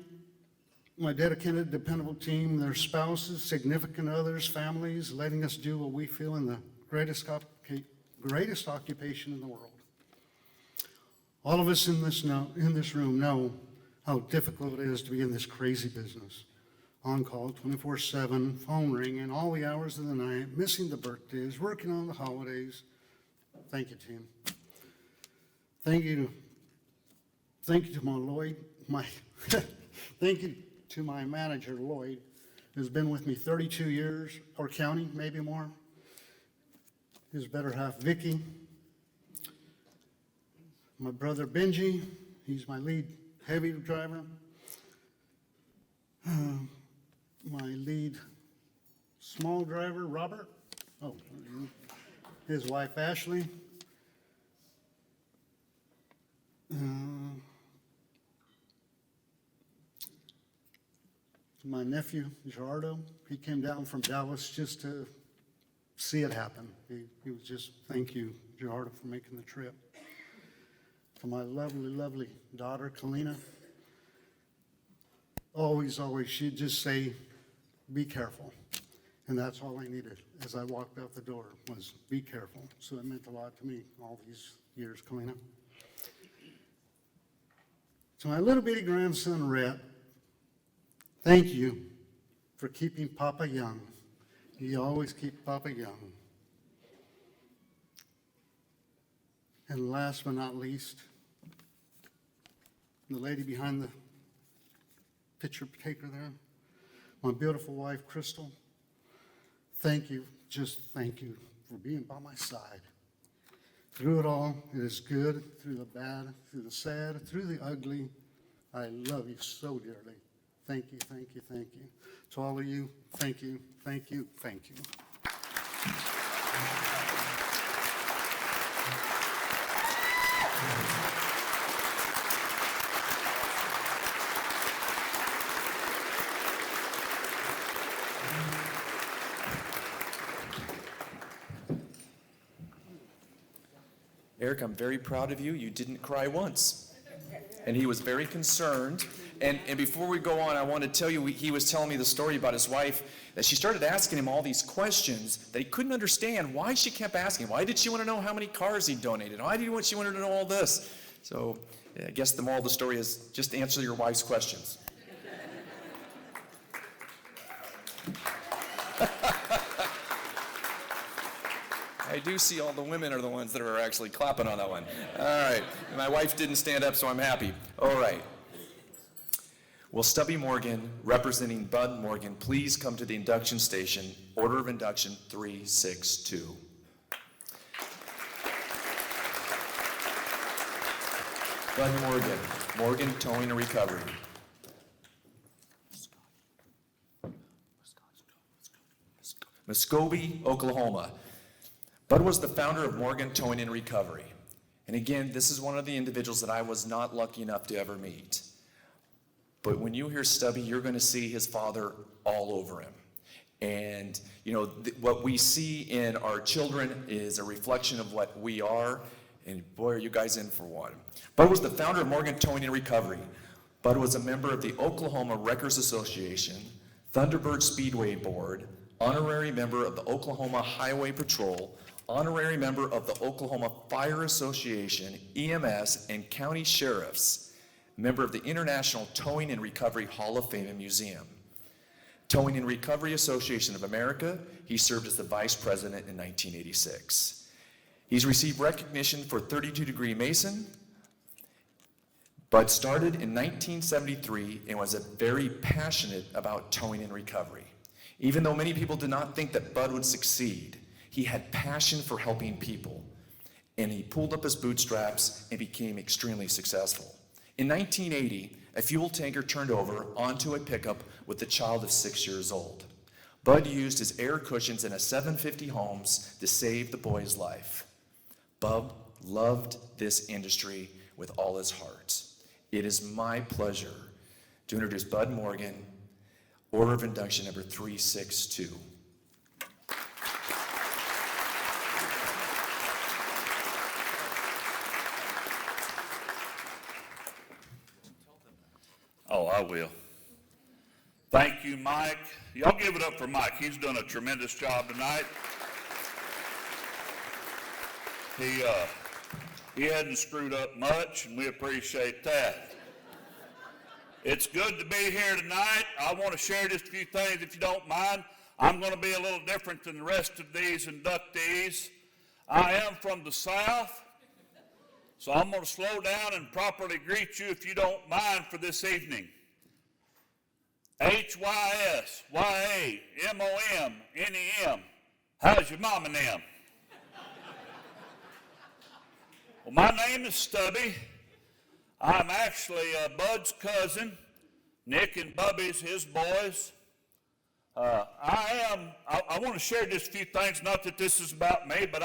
My dedicated, dependable team, their spouses, significant others, families, letting us do what we feel in the greatest occupation in the world. All of us in this room know how difficult it is to be in this crazy business. On call 24/7, phone ringing, all the hours of the night, missing the birthdays, working on the holidays. Thank you, team. Thank you to my Lloyd, thank you to my manager, Lloyd, who's been with me 32 years, or counting, maybe more. His better half, Vicky. My brother, Benji, he's my lead heavy driver. My lead small driver, Robert. Oh, his wife, Ashley. My nephew, Gerardo, he came down from Dallas just to see it happen. He was just, thank you, Gerardo, for making the trip. To my lovely, lovely daughter, Kalina, always, she'd just say, be careful. And that's all I needed as I walked out the door was be careful. So it meant a lot to me all these years, Kalina. To my little bitty grandson, Rhett, thank you for keeping Papa young. You always keep Papa young. And last but not least, the lady behind the picture taker there, my beautiful wife, Crystal, thank you, just thank you for being by my side. Through it all, it is good, through the bad, through the sad, through the ugly. I love you so dearly. Thank you, thank you, thank you. To all of you, thank you, thank you, thank you. Eric, I'm very proud of you. You didn't cry once. And he was very concerned. And before we go on, I want to tell you, he was telling me the story about his wife, that she started asking him all these questions that he couldn't understand why she kept asking. Why did she want to know how many cars he donated? Why did she want to know all this? So I guess the moral of the story is just answer your wife's questions. I do see all the women are the ones that are actually clapping on that one. All right. My wife didn't stand up, so I'm happy. All right. Will Stubby Morgan, representing Bud Morgan, please come to the induction station, order of induction 362. Bud Morgan, Morgan Towing and Recovery. Muskogee, Oklahoma. Bud was the founder of Morgan Towing and Recovery. And again, this is one of the individuals that I was not lucky enough to ever meet. But when you hear Stubby, you're going to see his father all over him. And, you know, what we see in our children is a reflection of what we are. And boy, are you guys in for one. Bud was the founder of Morgan Towing and Recovery. Bud was a member of the Oklahoma Wreckers Association, Thunderbird Speedway Board, honorary member of the Oklahoma Highway Patrol, honorary member of the Oklahoma Fire Association, EMS, and County Sheriffs, member of the International Towing and Recovery Hall of Fame and Museum. Towing and Recovery Association of America, he served as the vice president in 1986. He's received recognition for 32 Degree Mason. Bud started in 1973 and was very passionate about towing and recovery. Even though many people did not think that Bud would succeed, he had passion for helping people, and he pulled up his bootstraps and became extremely successful. In 1980, a fuel tanker turned over onto a pickup with a child of 6 years old. Bud used his air cushions in a 750 Holmes to save the boy's life. Bud loved this industry with all his heart. It is my pleasure to introduce Bud Morgan, Order of Induction number 362. Oh, I will. Thank you, Mike. Y'all give it up for Mike. He's done a tremendous job tonight. He hadn't screwed up much, and we appreciate that. It's good to be here tonight. I want to share just a few things, if you don't mind. I'm going to be a little different than the rest of these inductees. I am from the South, so I'm going to slow down and properly greet you, if you don't mind, for this evening. HYSYAMOMNEM. How's your mom and them? Well, my name is Stubby. I'm actually Bud's cousin. Nick and Bubby's his boys. I want to share just a few things, not that this is about me, but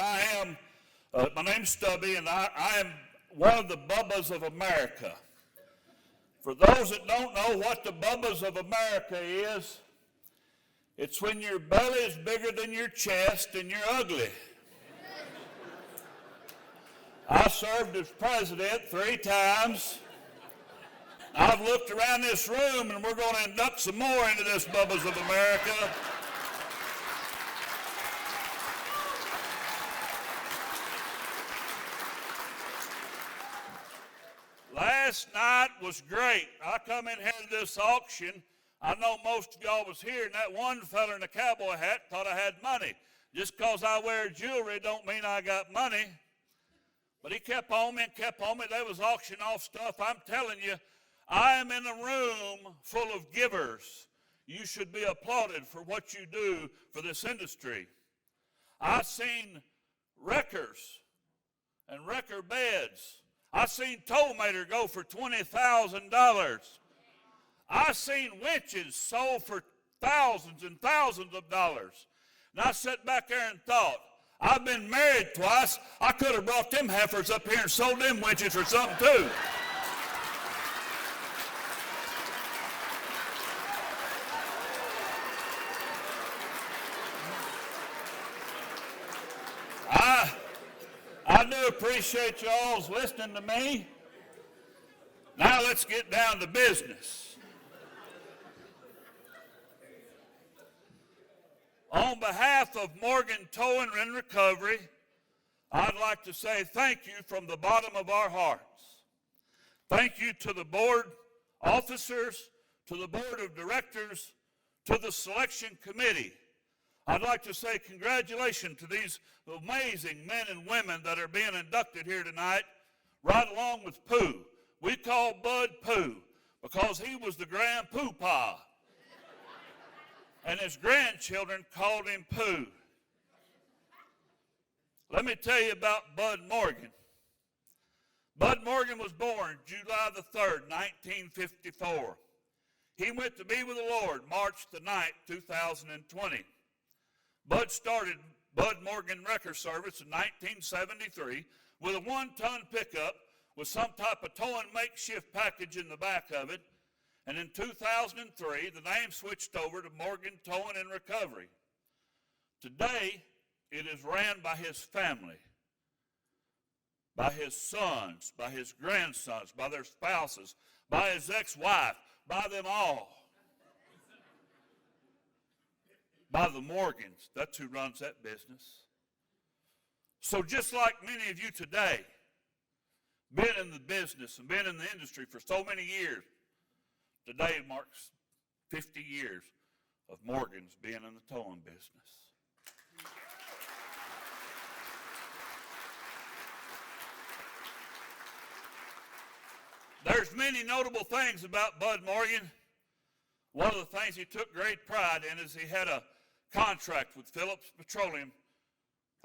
my name's Stubby, and I am one of the Bubbas of America. For those that don't know what the Bubbas of America is, it's when your belly is bigger than your chest and you're ugly. I served as president 3 times. I've looked around this room, and we're going to induct some more into this Bubbas of America. Last night was great. I come in here to this auction. I know most of y'all was here, and that one fella in a cowboy hat thought I had money. Just because I wear jewelry don't mean I got money. But he kept on me and kept on me. They was auctioning off stuff. I'm telling you, I am in a room full of givers. You should be applauded for what you do for this industry. I seen wreckers and wrecker beds. I seen tow meter go for $20,000. I seen winches sold for thousands and thousands of dollars. And I sat back there and thought, I've been married twice. I could have brought them heifers up here and sold them winches or something too. I do appreciate y'all's listening to me. Now let's get down to business. On behalf of Morgan Towing and Recovery, I'd like to say thank you from the bottom of our hearts. Thank you to the board officers, to the board of directors, to the selection committee. I'd like to say congratulations to these amazing men and women that are being inducted here tonight, right along with Pooh. We call Bud Pooh because he was the grand poopah. And his grandchildren called him Pooh. Let me tell you about Bud Morgan. Bud Morgan was born July the 3rd, 1954. He went to be with the Lord March the 9th, 2020. Bud started Bud Morgan Wrecker Service in 1973 with a 1-ton pickup with some type of towing makeshift package in the back of it. And in 2003, the name switched over to Morgan Towing and Recovery. Today, it is ran by his family, by his sons, by his grandsons, by their spouses, by his ex-wife, by them all. By the Morgans. That's who runs that business. So just like many of you today, been in the business and been in the industry for so many years, today marks 50 years of Morgan's being in the towing business. There's many notable things about Bud Morgan. One of the things he took great pride in is he had a contract with Phillips Petroleum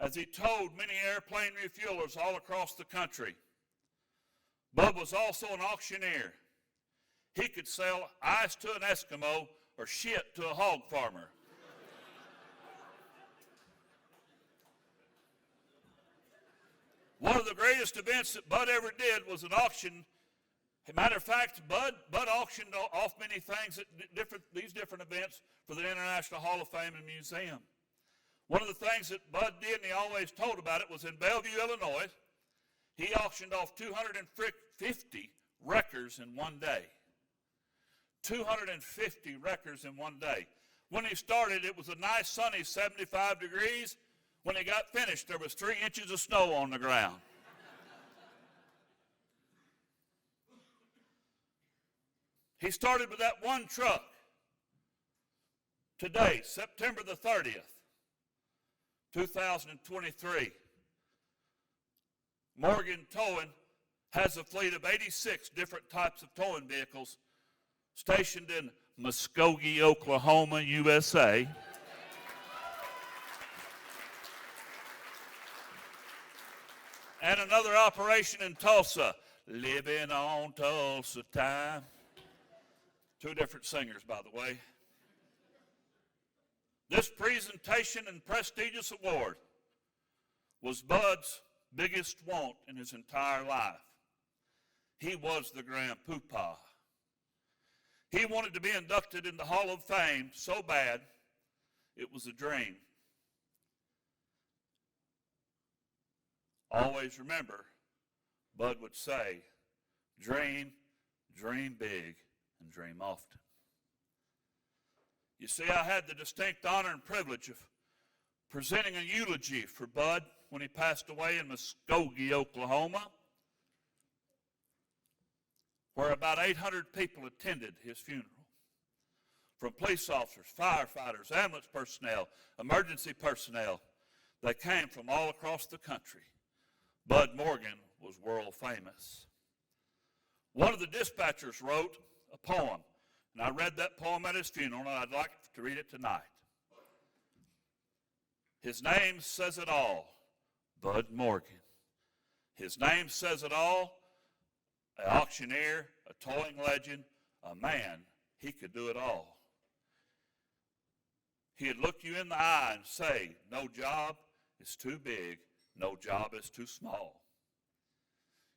as he towed many airplane refuelers all across the country. Bud was also an auctioneer. He could sell ice to an Eskimo or shit to a hog farmer. One of the greatest events that Bud ever did was an auction. As a matter of fact, Bud auctioned off many things at these different events for the International Hall of Fame and Museum. One of the things that Bud did, and he always told about it, was in Bellevue, Illinois. He auctioned off 250 wreckers in one day. 250 wreckers in one day. When he started, it was a nice sunny 75 degrees. When he got finished, there was 3 inches of snow on the ground. He started with that one truck. Today, September the 30th, 2023, Morgan Towing has a fleet of 86 different types of towing vehicles stationed in Muskogee, Oklahoma, USA. And another operation in Tulsa, living on Tulsa time. 2 different singers, by the way. This presentation and prestigious award was Bud's biggest want in his entire life. He was the grand poobah. He wanted to be inducted in the Hall of Fame so bad, it was a dream. Always remember, Bud would say, dream, dream big, and dream often. You see, I had the distinct honor and privilege of presenting a eulogy for Bud when he passed away in Muskogee, Oklahoma, where about 800 people attended his funeral. From police officers, firefighters, ambulance personnel, emergency personnel, they came from all across the country. Bud Morgan was world famous. One of the dispatchers wrote a poem, and I read that poem at his funeral, and I'd like to read it tonight. His name says it all, Bud Morgan. His name says it all, an auctioneer, a towing legend, a man. He could do it all. He'd look you in the eye and say, no job is too big, no job is too small.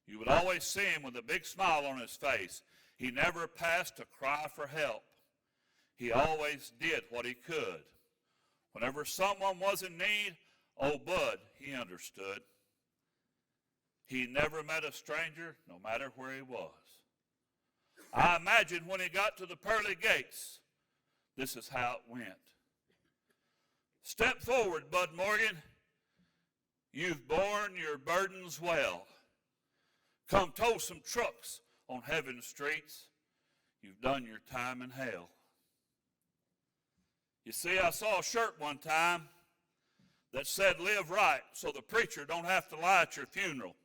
You would always see him with a big smile on his face. He never passed a cry for help. He always did what he could. Whenever someone was in need, oh, Bud, he understood. He never met a stranger, no matter where he was. I imagine when he got to the pearly gates, this is how it went. Step forward, Bud Morgan. You've borne your burdens well. Come tow some trucks on heaven's streets. You've done your time in hell. You see, I saw a shirt one time that said, live right so the preacher don't have to lie at your funeral.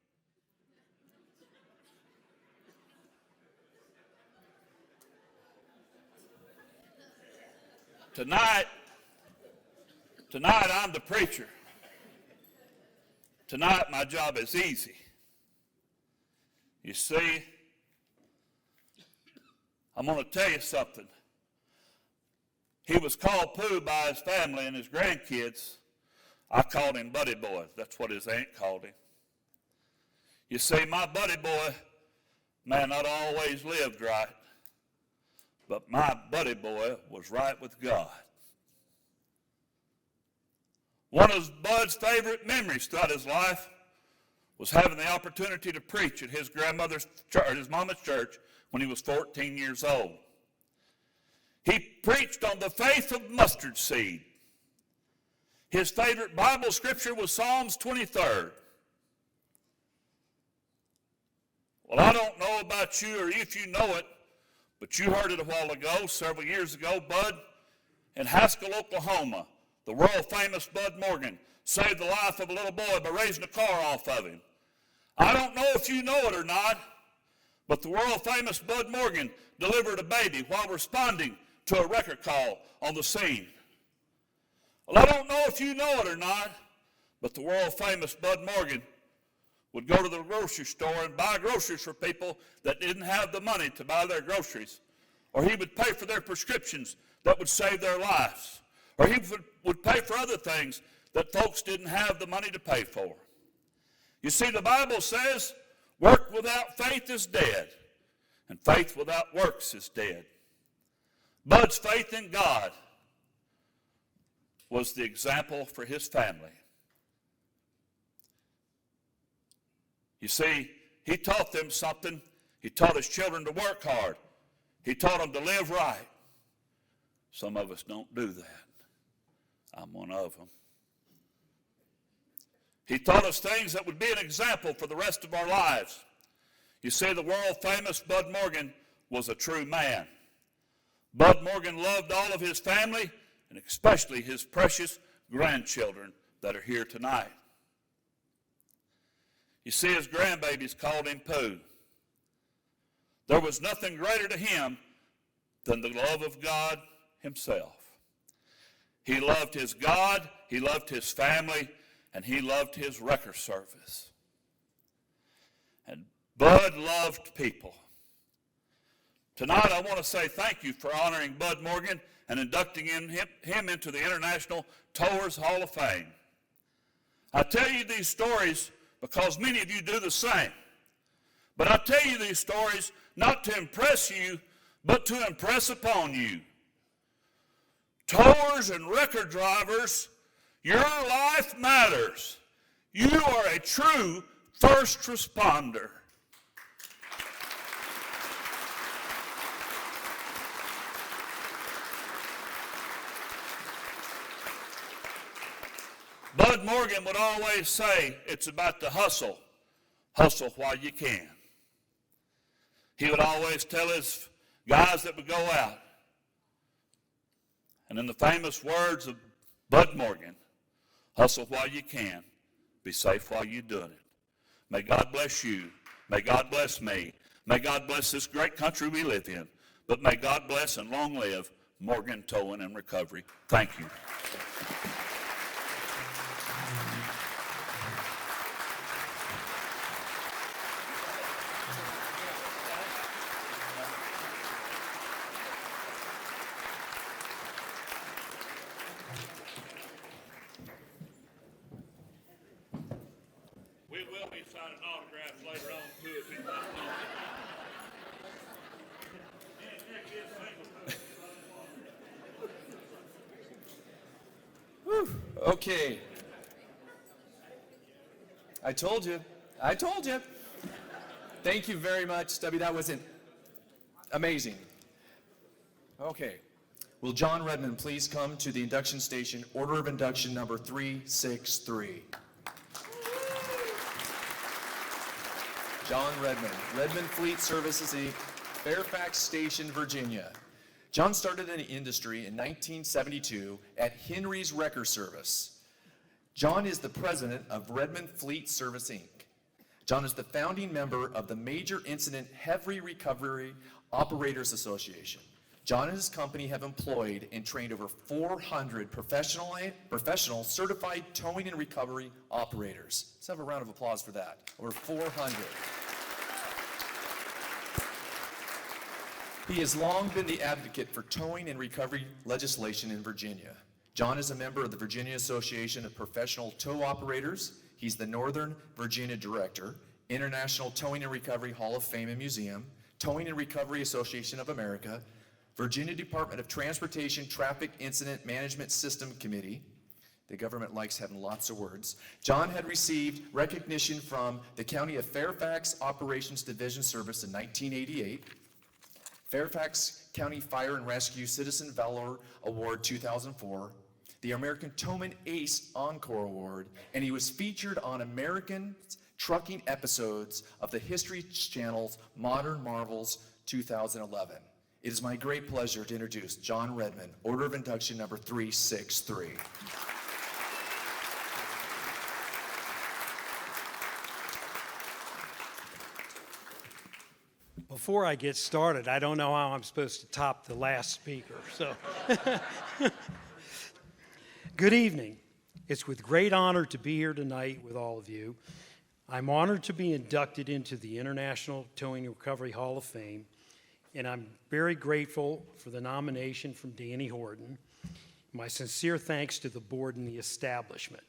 Tonight, I'm the preacher. Tonight, my job is easy. You see, I'm going to tell you something. He was called Pooh by his family and his grandkids. I called him Buddy Boy. That's what his aunt called him. You see, my buddy boy may not always lived right, but my buddy boy was right with God. One of Bud's favorite memories throughout his life was having the opportunity to preach at his grandmother's church, his mama's church, when he was 14 years old. He preached on the faith of mustard seed. His favorite Bible scripture was Psalms 23rd. Well, I don't know about you or if you know it, but you heard it a while ago, several years ago. Bud in Haskell, Oklahoma, the world-famous Bud Morgan, saved the life of a little boy by raising a car off of him. I don't know if you know it or not, but the world-famous Bud Morgan delivered a baby while responding to a wrecker call on the scene. Well, I don't know if you know it or not, but the world-famous Bud Morgan would go to the grocery store and buy groceries for people that didn't have the money to buy their groceries. Or he would pay for their prescriptions that would save their lives. Or he would pay for other things that folks didn't have the money to pay for. You see, the Bible says, work without faith is dead, and faith without works is dead. Bud's faith in God was the example for his family. You see, he taught them something. He taught his children to work hard. He taught them to live right. Some of us don't do that. I'm one of them. He taught us things that would be an example for the rest of our lives. You see, the world-famous Bud Morgan was a true man. Bud Morgan loved all of his family, and especially his precious grandchildren that are here tonight. You see, his grandbabies called him Pooh. There was nothing greater to him than the love of God himself. He loved his God, he loved his family, and he loved his wrecker service. And Bud loved people. Tonight I want to say thank you for honoring Bud Morgan and inducting him into the International Towers Hall of Fame. I tell you these stories because many of you do the same. But I tell you these stories not to impress you, but to impress upon you. Towers and wrecker drivers, your life matters. You are a true first responder. Bud Morgan would always say, it's about the hustle. Hustle while you can. He would always tell his guys that would go out. And in the famous words of Bud Morgan, hustle while you can. Be safe while you're doing it. May God bless you. May God bless me. May God bless this great country we live in. But may God bless and long live Morgan Towing and Recovery. Thank you. We will be signing autographs later on, too, if you want Whew, okay. I told you. I told you. Thank you very much, Stubby. That was amazing. Okay. Will John Redmond please come to the induction station, order of induction number 363. John Redmond, Redmond Fleet Services, Inc., Fairfax Station, Virginia. John started in the industry in 1972 at Henry's Wrecker Service. John is the president of Redmond Fleet Service, Inc. John is the founding member of the Major Incident Heavy Recovery Operators Association. John and his company have employed and trained over 400 professional certified towing and recovery operators. Let's have a round of applause for that. Over 400. He has long been the advocate for towing and recovery legislation in Virginia. John is a member of the Virginia Association of Professional Tow Operators. He's the Northern Virginia Director, International Towing and Recovery Hall of Fame and Museum, Towing and Recovery Association of America, Virginia Department of Transportation Traffic Incident Management System Committee. The government likes having lots of words. John had received recognition from the County of Fairfax Operations Division Service in 1988, Fairfax County Fire and Rescue Citizen Valor Award 2004, the American Towman Ace Encore Award, and he was featured on American trucking episodes of the History Channel's Modern Marvels 2011. It is my great pleasure to introduce John Redmond, Order of Induction number 363. Before I get started, I don't know how I'm supposed to top the last speaker, so. Good evening. It's with great honor to be here tonight with all of you. I'm honored to be inducted into the International Towing and Recovery Hall of Fame, and I'm very grateful for the nomination from Danny Horton. My sincere thanks to the board and the establishment.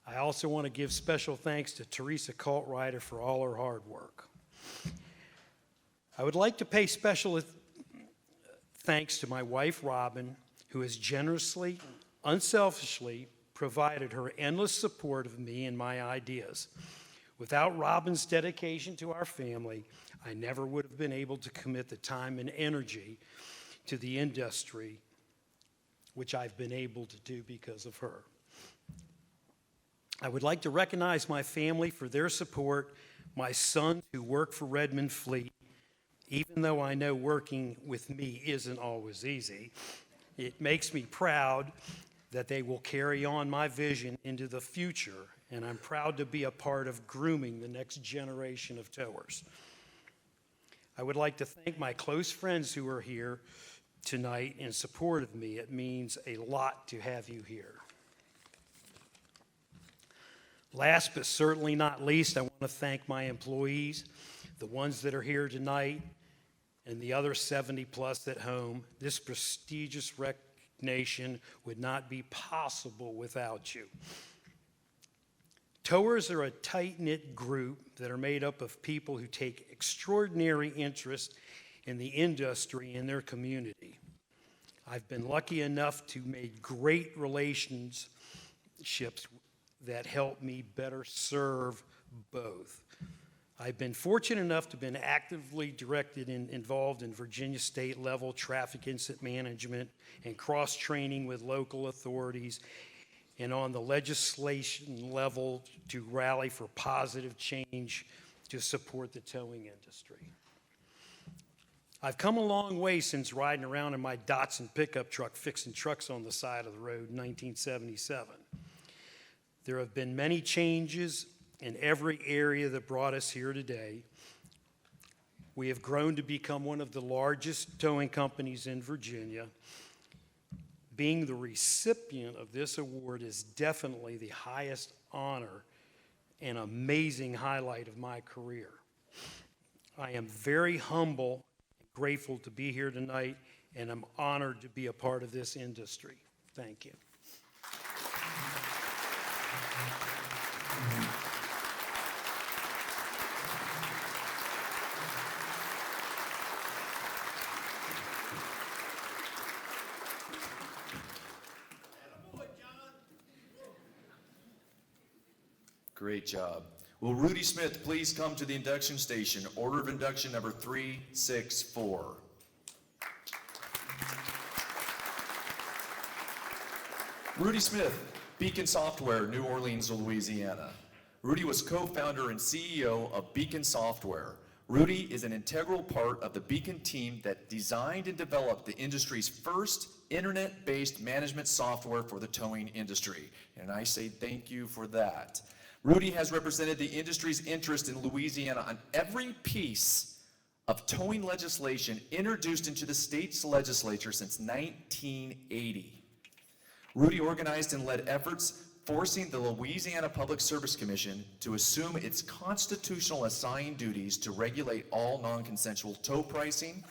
I also want to give special thanks to Teresa Coltrider for all her hard work. I would like to pay special thanks to my wife, Robin, who has generously, unselfishly provided her endless support of me and my ideas. Without Robin's dedication to our family, I never would have been able to commit the time and energy to the industry, which I've been able to do because of her. I would like to recognize my family for their support, my sons who work for Redmond Fleet. Even though I know working with me isn't always easy, it makes me proud that they will carry on my vision into the future, and I'm proud to be a part of grooming the next generation of towers. I would like to thank my close friends who are here tonight in support of me. It means a lot to have you here. Last but certainly not least, I want to thank my employees, the ones that are here tonight, and the other 70 plus at home. This prestigious recognition would not be possible without you. Towers are a tight-knit group that are made up of people who take extraordinary interest in the industry and their community. I've been lucky enough to make great relationships that help me better serve both. I've been fortunate enough to have been actively directed and involved in Virginia state level traffic incident management and cross-training with local authorities and on the legislation level to rally for positive change to support the towing industry. I've come a long way since riding around in my Datsun pickup truck fixing trucks on the side of the road in 1977. There have been many changes in every area that brought us here today. We have grown to become one of the largest towing companies in Virginia. Being the recipient of this award is definitely the highest honor and amazing highlight of my career. I am very humble and grateful to be here tonight, and I'm honored to be a part of this industry. Thank you. Great job. Will Rudy Smith please come to the induction station? Order of induction number 364. Rudy Smith, Beacon Software, New Orleans, Louisiana. Rudy was co-founder and CEO of Beacon Software. Rudy is an integral part of the Beacon team that designed and developed the industry's first internet-based management software for the towing industry. And I say thank you for that. Rudy has represented the industry's interest in Louisiana on every piece of towing legislation introduced into the state's legislature since 1980. Rudy organized and led efforts forcing the Louisiana Public Service Commission to assume its constitutional assigned duties to regulate all non-consensual tow pricing,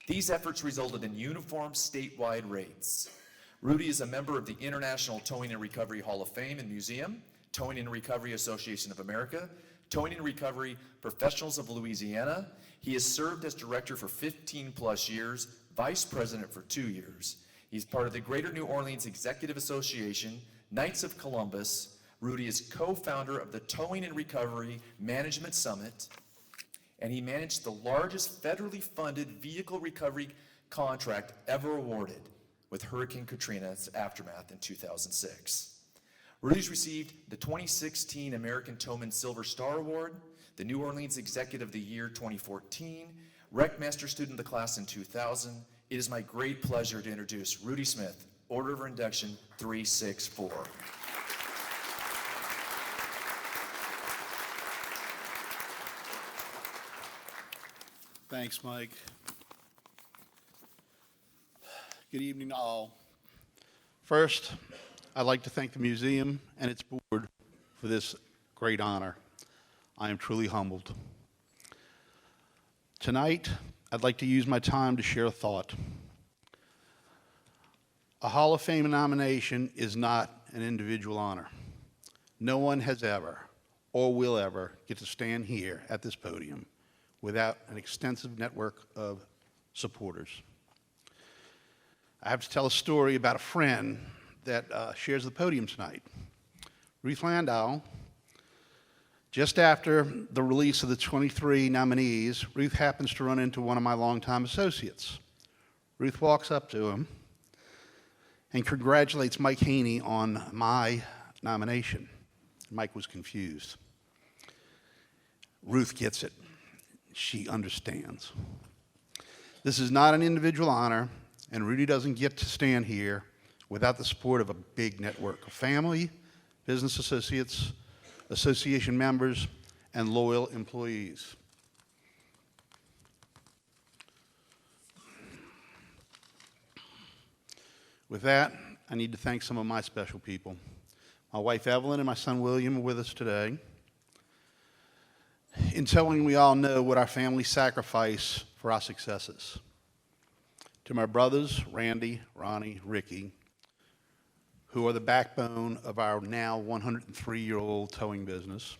These efforts resulted in uniform statewide rates. Rudy is a member of the International Towing and Recovery Hall of Fame and Museum, Towing and Recovery Association of America, Towing and Recovery Professionals of Louisiana. He has served as director for 15 plus years, vice president for 2 years. He's part of the Greater New Orleans Executive Association, Knights of Columbus. Rudy is co-founder of the Towing and Recovery Management Summit, and he managed the largest federally funded vehicle recovery contract ever awarded with Hurricane Katrina's aftermath in 2006. Rudy's received the 2016 American Towman Silver Star Award, the New Orleans Executive of the Year 2014, Rec Master Student of the Class in 2000. It is my great pleasure to introduce Rudy Smith, Order of Induction 364. Thanks, Mike. Good evening to all. First, I'd like to thank the museum and its board for this great honor. I am truly humbled. Tonight, I'd like to use my time to share a thought. A Hall of Fame nomination is not an individual honor. No one has ever or will ever get to stand here at this podium without an extensive network of supporters. I have to tell a story about a friend that shares the podium tonight. Ruth Landau, just after the release of the 23 nominees, Ruth happens to run into one of my longtime associates. Ruth walks up to him and congratulates Mike Haney on my nomination. Mike was confused. Ruth gets it. She understands. This is not an individual honor, and Rudy doesn't get to stand here without the support of a big network of family, business associates, association members, and loyal employees. With that, I need to thank some of my special people. My wife Evelyn and my son William are with us today. In towing, we all know what our families sacrifice for our successes. To my brothers, Randy, Ronnie, Ricky, who are the backbone of our now 103-year-old towing business.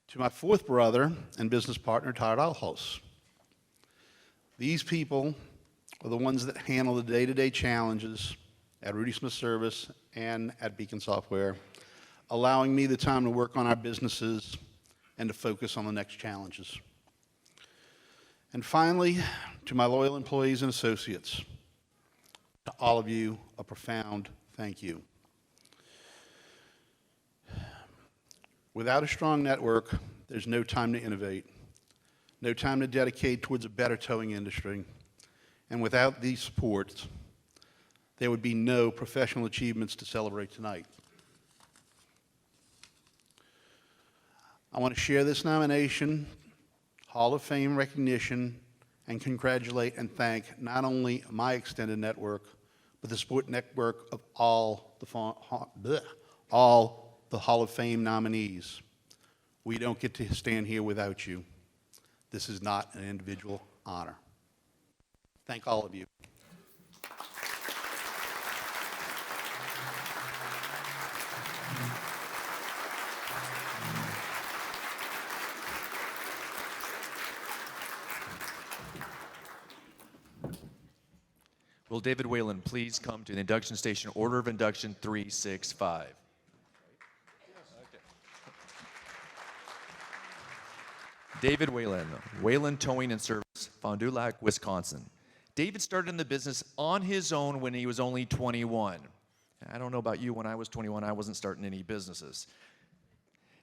To my fourth brother and business partner, Todd Alhaus. These people are the ones that handle the day-to-day challenges at Rudy Smith Service and at Beacon Software, allowing me the time to work on our businesses and to focus on the next challenges. And finally, to my loyal employees and associates, to all of you, a profound thank you. Without a strong network, there's no time to innovate, no time to dedicate towards a better towing industry, and without these supports, there would be no professional achievements to celebrate tonight. I want to share this nomination, Hall of Fame recognition, and congratulate and thank not only my extended network, but the support network of all the Hall of Fame nominees. We don't get to stand here without you. This is not an individual honor. Thank all of you. Will David Whalen please come to the induction station, Order of Induction 365. David Whalen, Whalen Towing and Service, Fond du Lac, Wisconsin. David started in the business on his own when he was only 21. I don't know about you, when I was 21, I wasn't starting any businesses.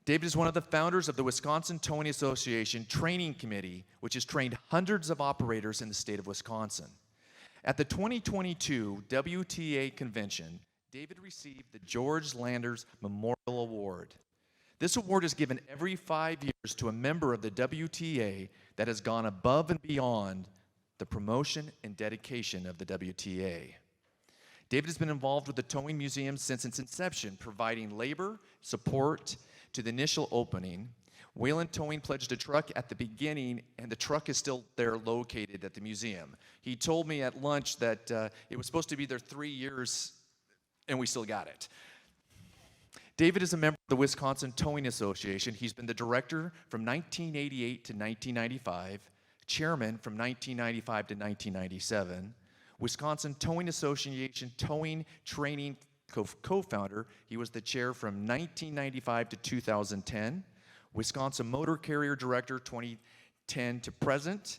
David is one of the founders of the Wisconsin Towing Association Training Committee, which has trained hundreds of operators in the state of Wisconsin. At the 2022 WTA convention, David received the George Landers Memorial Award. This award is given every 5 years to a member of the WTA that has gone above and beyond the promotion and dedication of the WTA. David has been involved with the Towing Museum since its inception, providing labor support to the initial opening, Wayland Towing pledged a truck at the beginning, and the truck is still there located at the museum. He told me at lunch that it was supposed to be there 3 years, and we still got it. David is a member of the Wisconsin Towing Association. He's been the director from 1988 to 1995, chairman from 1995 to 1997, Wisconsin Towing Association Towing Training co-founder. He was the chair from 1995 to 2010, Wisconsin Motor Carrier Director 2010 to present,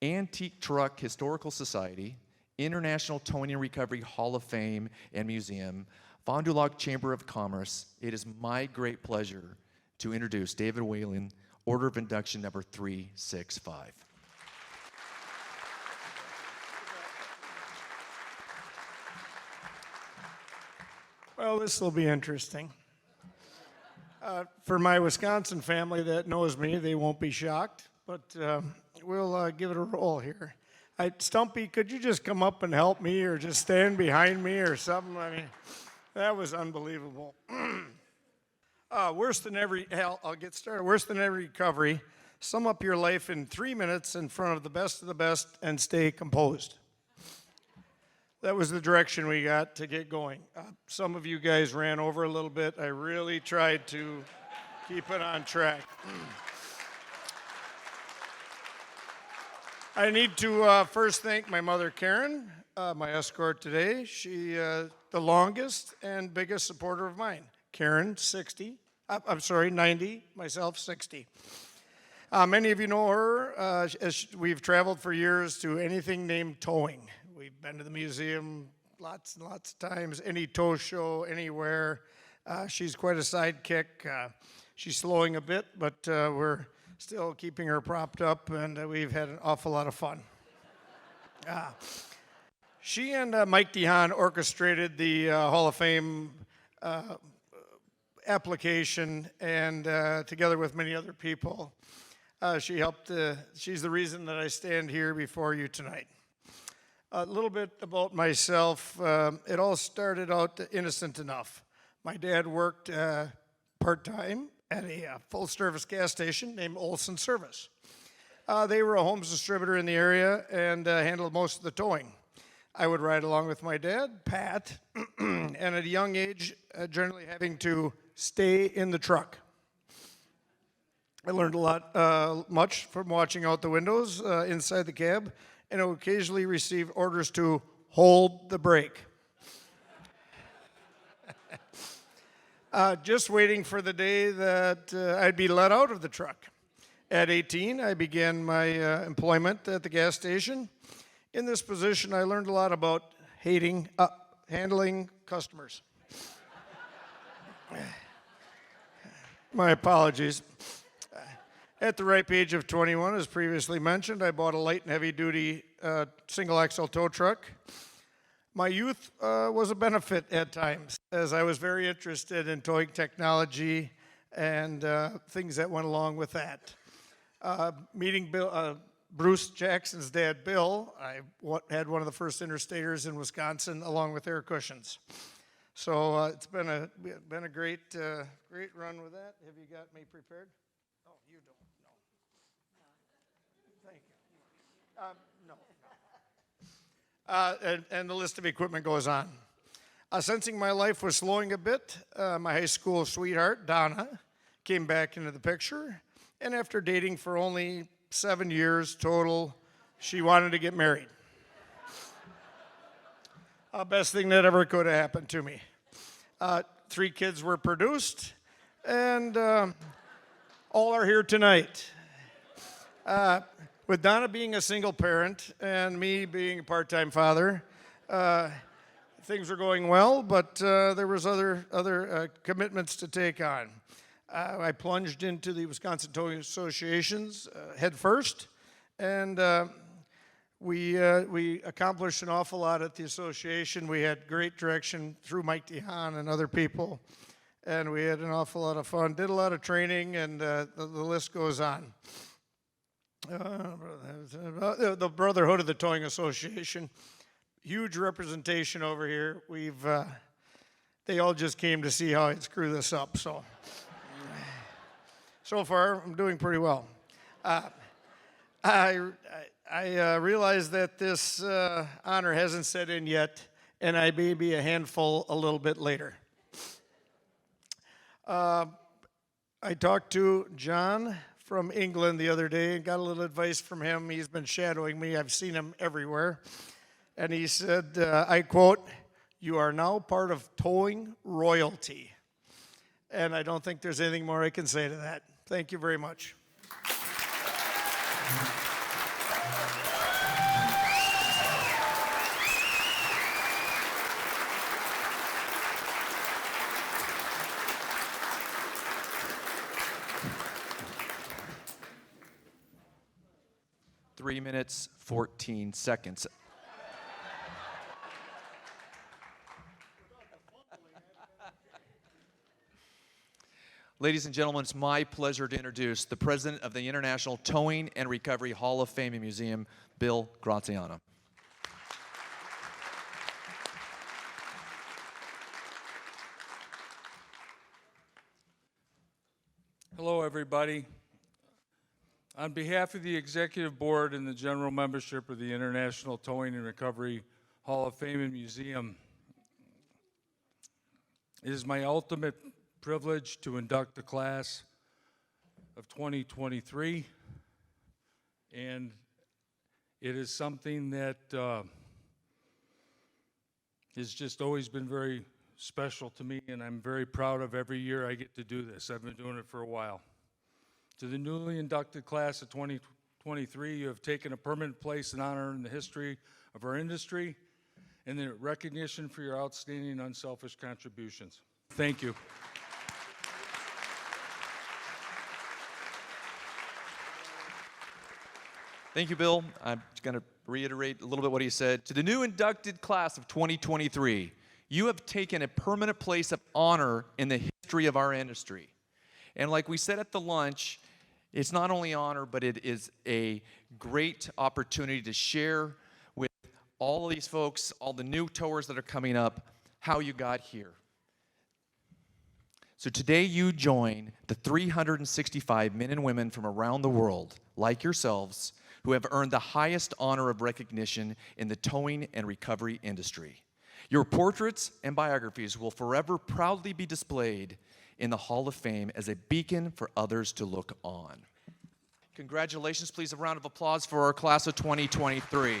Antique Truck Historical Society, International Towing and Recovery Hall of Fame and Museum, Fond du Lac Chamber of Commerce. It is my great pleasure to introduce David Whalen, Order of Induction number 365. Well, this will be interesting. For my Wisconsin family that knows me, they won't be shocked, but we'll give it a roll here. Stumpy, could you just come up and help me or just stand behind me or something? I mean, that was unbelievable. Worse than every recovery. Sum up your life in 3 minutes in front of the best and stay composed. That was the direction we got to get going. Some of you guys ran over a little bit. I really tried to keep it on track. I need to first thank my mother, Karen, my escort today. She, the longest and biggest supporter of mine. Karen, 90, myself, 60. Many of you know her, as we've traveled for years to anything named towing. We've been to the museum lots and lots of times, any tow show, anywhere. She's quite a sidekick. She's slowing a bit, but we're still keeping her propped up, and we've had an awful lot of fun. She and Mike DeHaan orchestrated the Hall of Fame application, and together with many other people, she's the reason that I stand here before you tonight. A little bit about myself. It all started out innocent enough. My dad worked part-time at a full-service gas station named Olson Service. They were a homes distributor in the area and handled most of the towing. I would ride along with my dad, Pat, and at a young age, generally having to stay in the truck. I learned a lot, much from watching out the windows inside the cab, and I would occasionally receive orders to hold the brake. Just waiting for the day that I'd be let out of the truck. At 18, I began my employment at the gas station. In this position, I learned a lot about handling customers. My apologies. At the ripe age of 21, as previously mentioned, I bought a light and heavy-duty single-axle tow truck. My youth was a benefit at times, as I was very interested in towing technology and things that went along with that. Meeting Bruce Jackson's dad, Bill, I had one of the first interstators in Wisconsin, along with air cushions. So it's been a great run with that. Have you got me prepared? Oh, you don't. No. And the list of equipment goes on. Sensing my life was slowing a bit, my high school sweetheart, Donna, came back into the picture. And after dating for only 7 years total, she wanted to get married. Best thing that ever could have happened to me. 3 kids were produced, and all are here tonight. With Donna being a single parent and me being a part-time father, things were going well, but there was other commitments to take on. I plunged into the Wisconsin Towing Associations head first, and we accomplished an awful lot at the association. We had great direction through Mike DeHaan and other people, and we had an awful lot of fun. Did a lot of training, and the list goes on. The Brotherhood of the Towing Association, huge representation over here. They all just came to see how I'd screw this up, so So far, I'm doing pretty well. I realize that this honor hasn't set in yet, and I may be a handful a little bit later. I talked to John from England the other day and got a little advice from him. He's been shadowing me. I've seen him everywhere. And he said, I quote, "You are now part of towing royalty." And I don't think there's anything more I can say to that. Thank you very much. Three minutes, 14 seconds. Ladies and gentlemen, it's my pleasure to introduce the president of the International Towing and Recovery Hall of Fame and Museum, Bill Graziano. Hello, everybody. On behalf of the Executive Board and the general membership of the International Towing and Recovery Hall of Fame and Museum, it is my ultimate privilege to induct the class of 2023, and it is something that has just always been very special to me, and I'm very proud of every year I get to do this. I've been doing it for a while. To the newly inducted class of 2023, you have taken a permanent place and honor in the history of our industry and the recognition for your outstanding unselfish contributions. Thank you. Thank you, Bill. I'm going to reiterate a little bit what he said. To the new inducted class of 2023, you have taken a permanent place of honor in the history of our industry. And like we said at the lunch, it's not only honor, but it is a great opportunity to share with all of these folks, all the new towers that are coming up, how you got here. So today you join the 365 men and women from around the world, like yourselves, who have earned the highest honor of recognition in the towing and recovery industry. Your portraits and biographies will forever proudly be displayed in the Hall of Fame as a beacon for others to look on. Congratulations. Please, a round of applause for our class of 2023.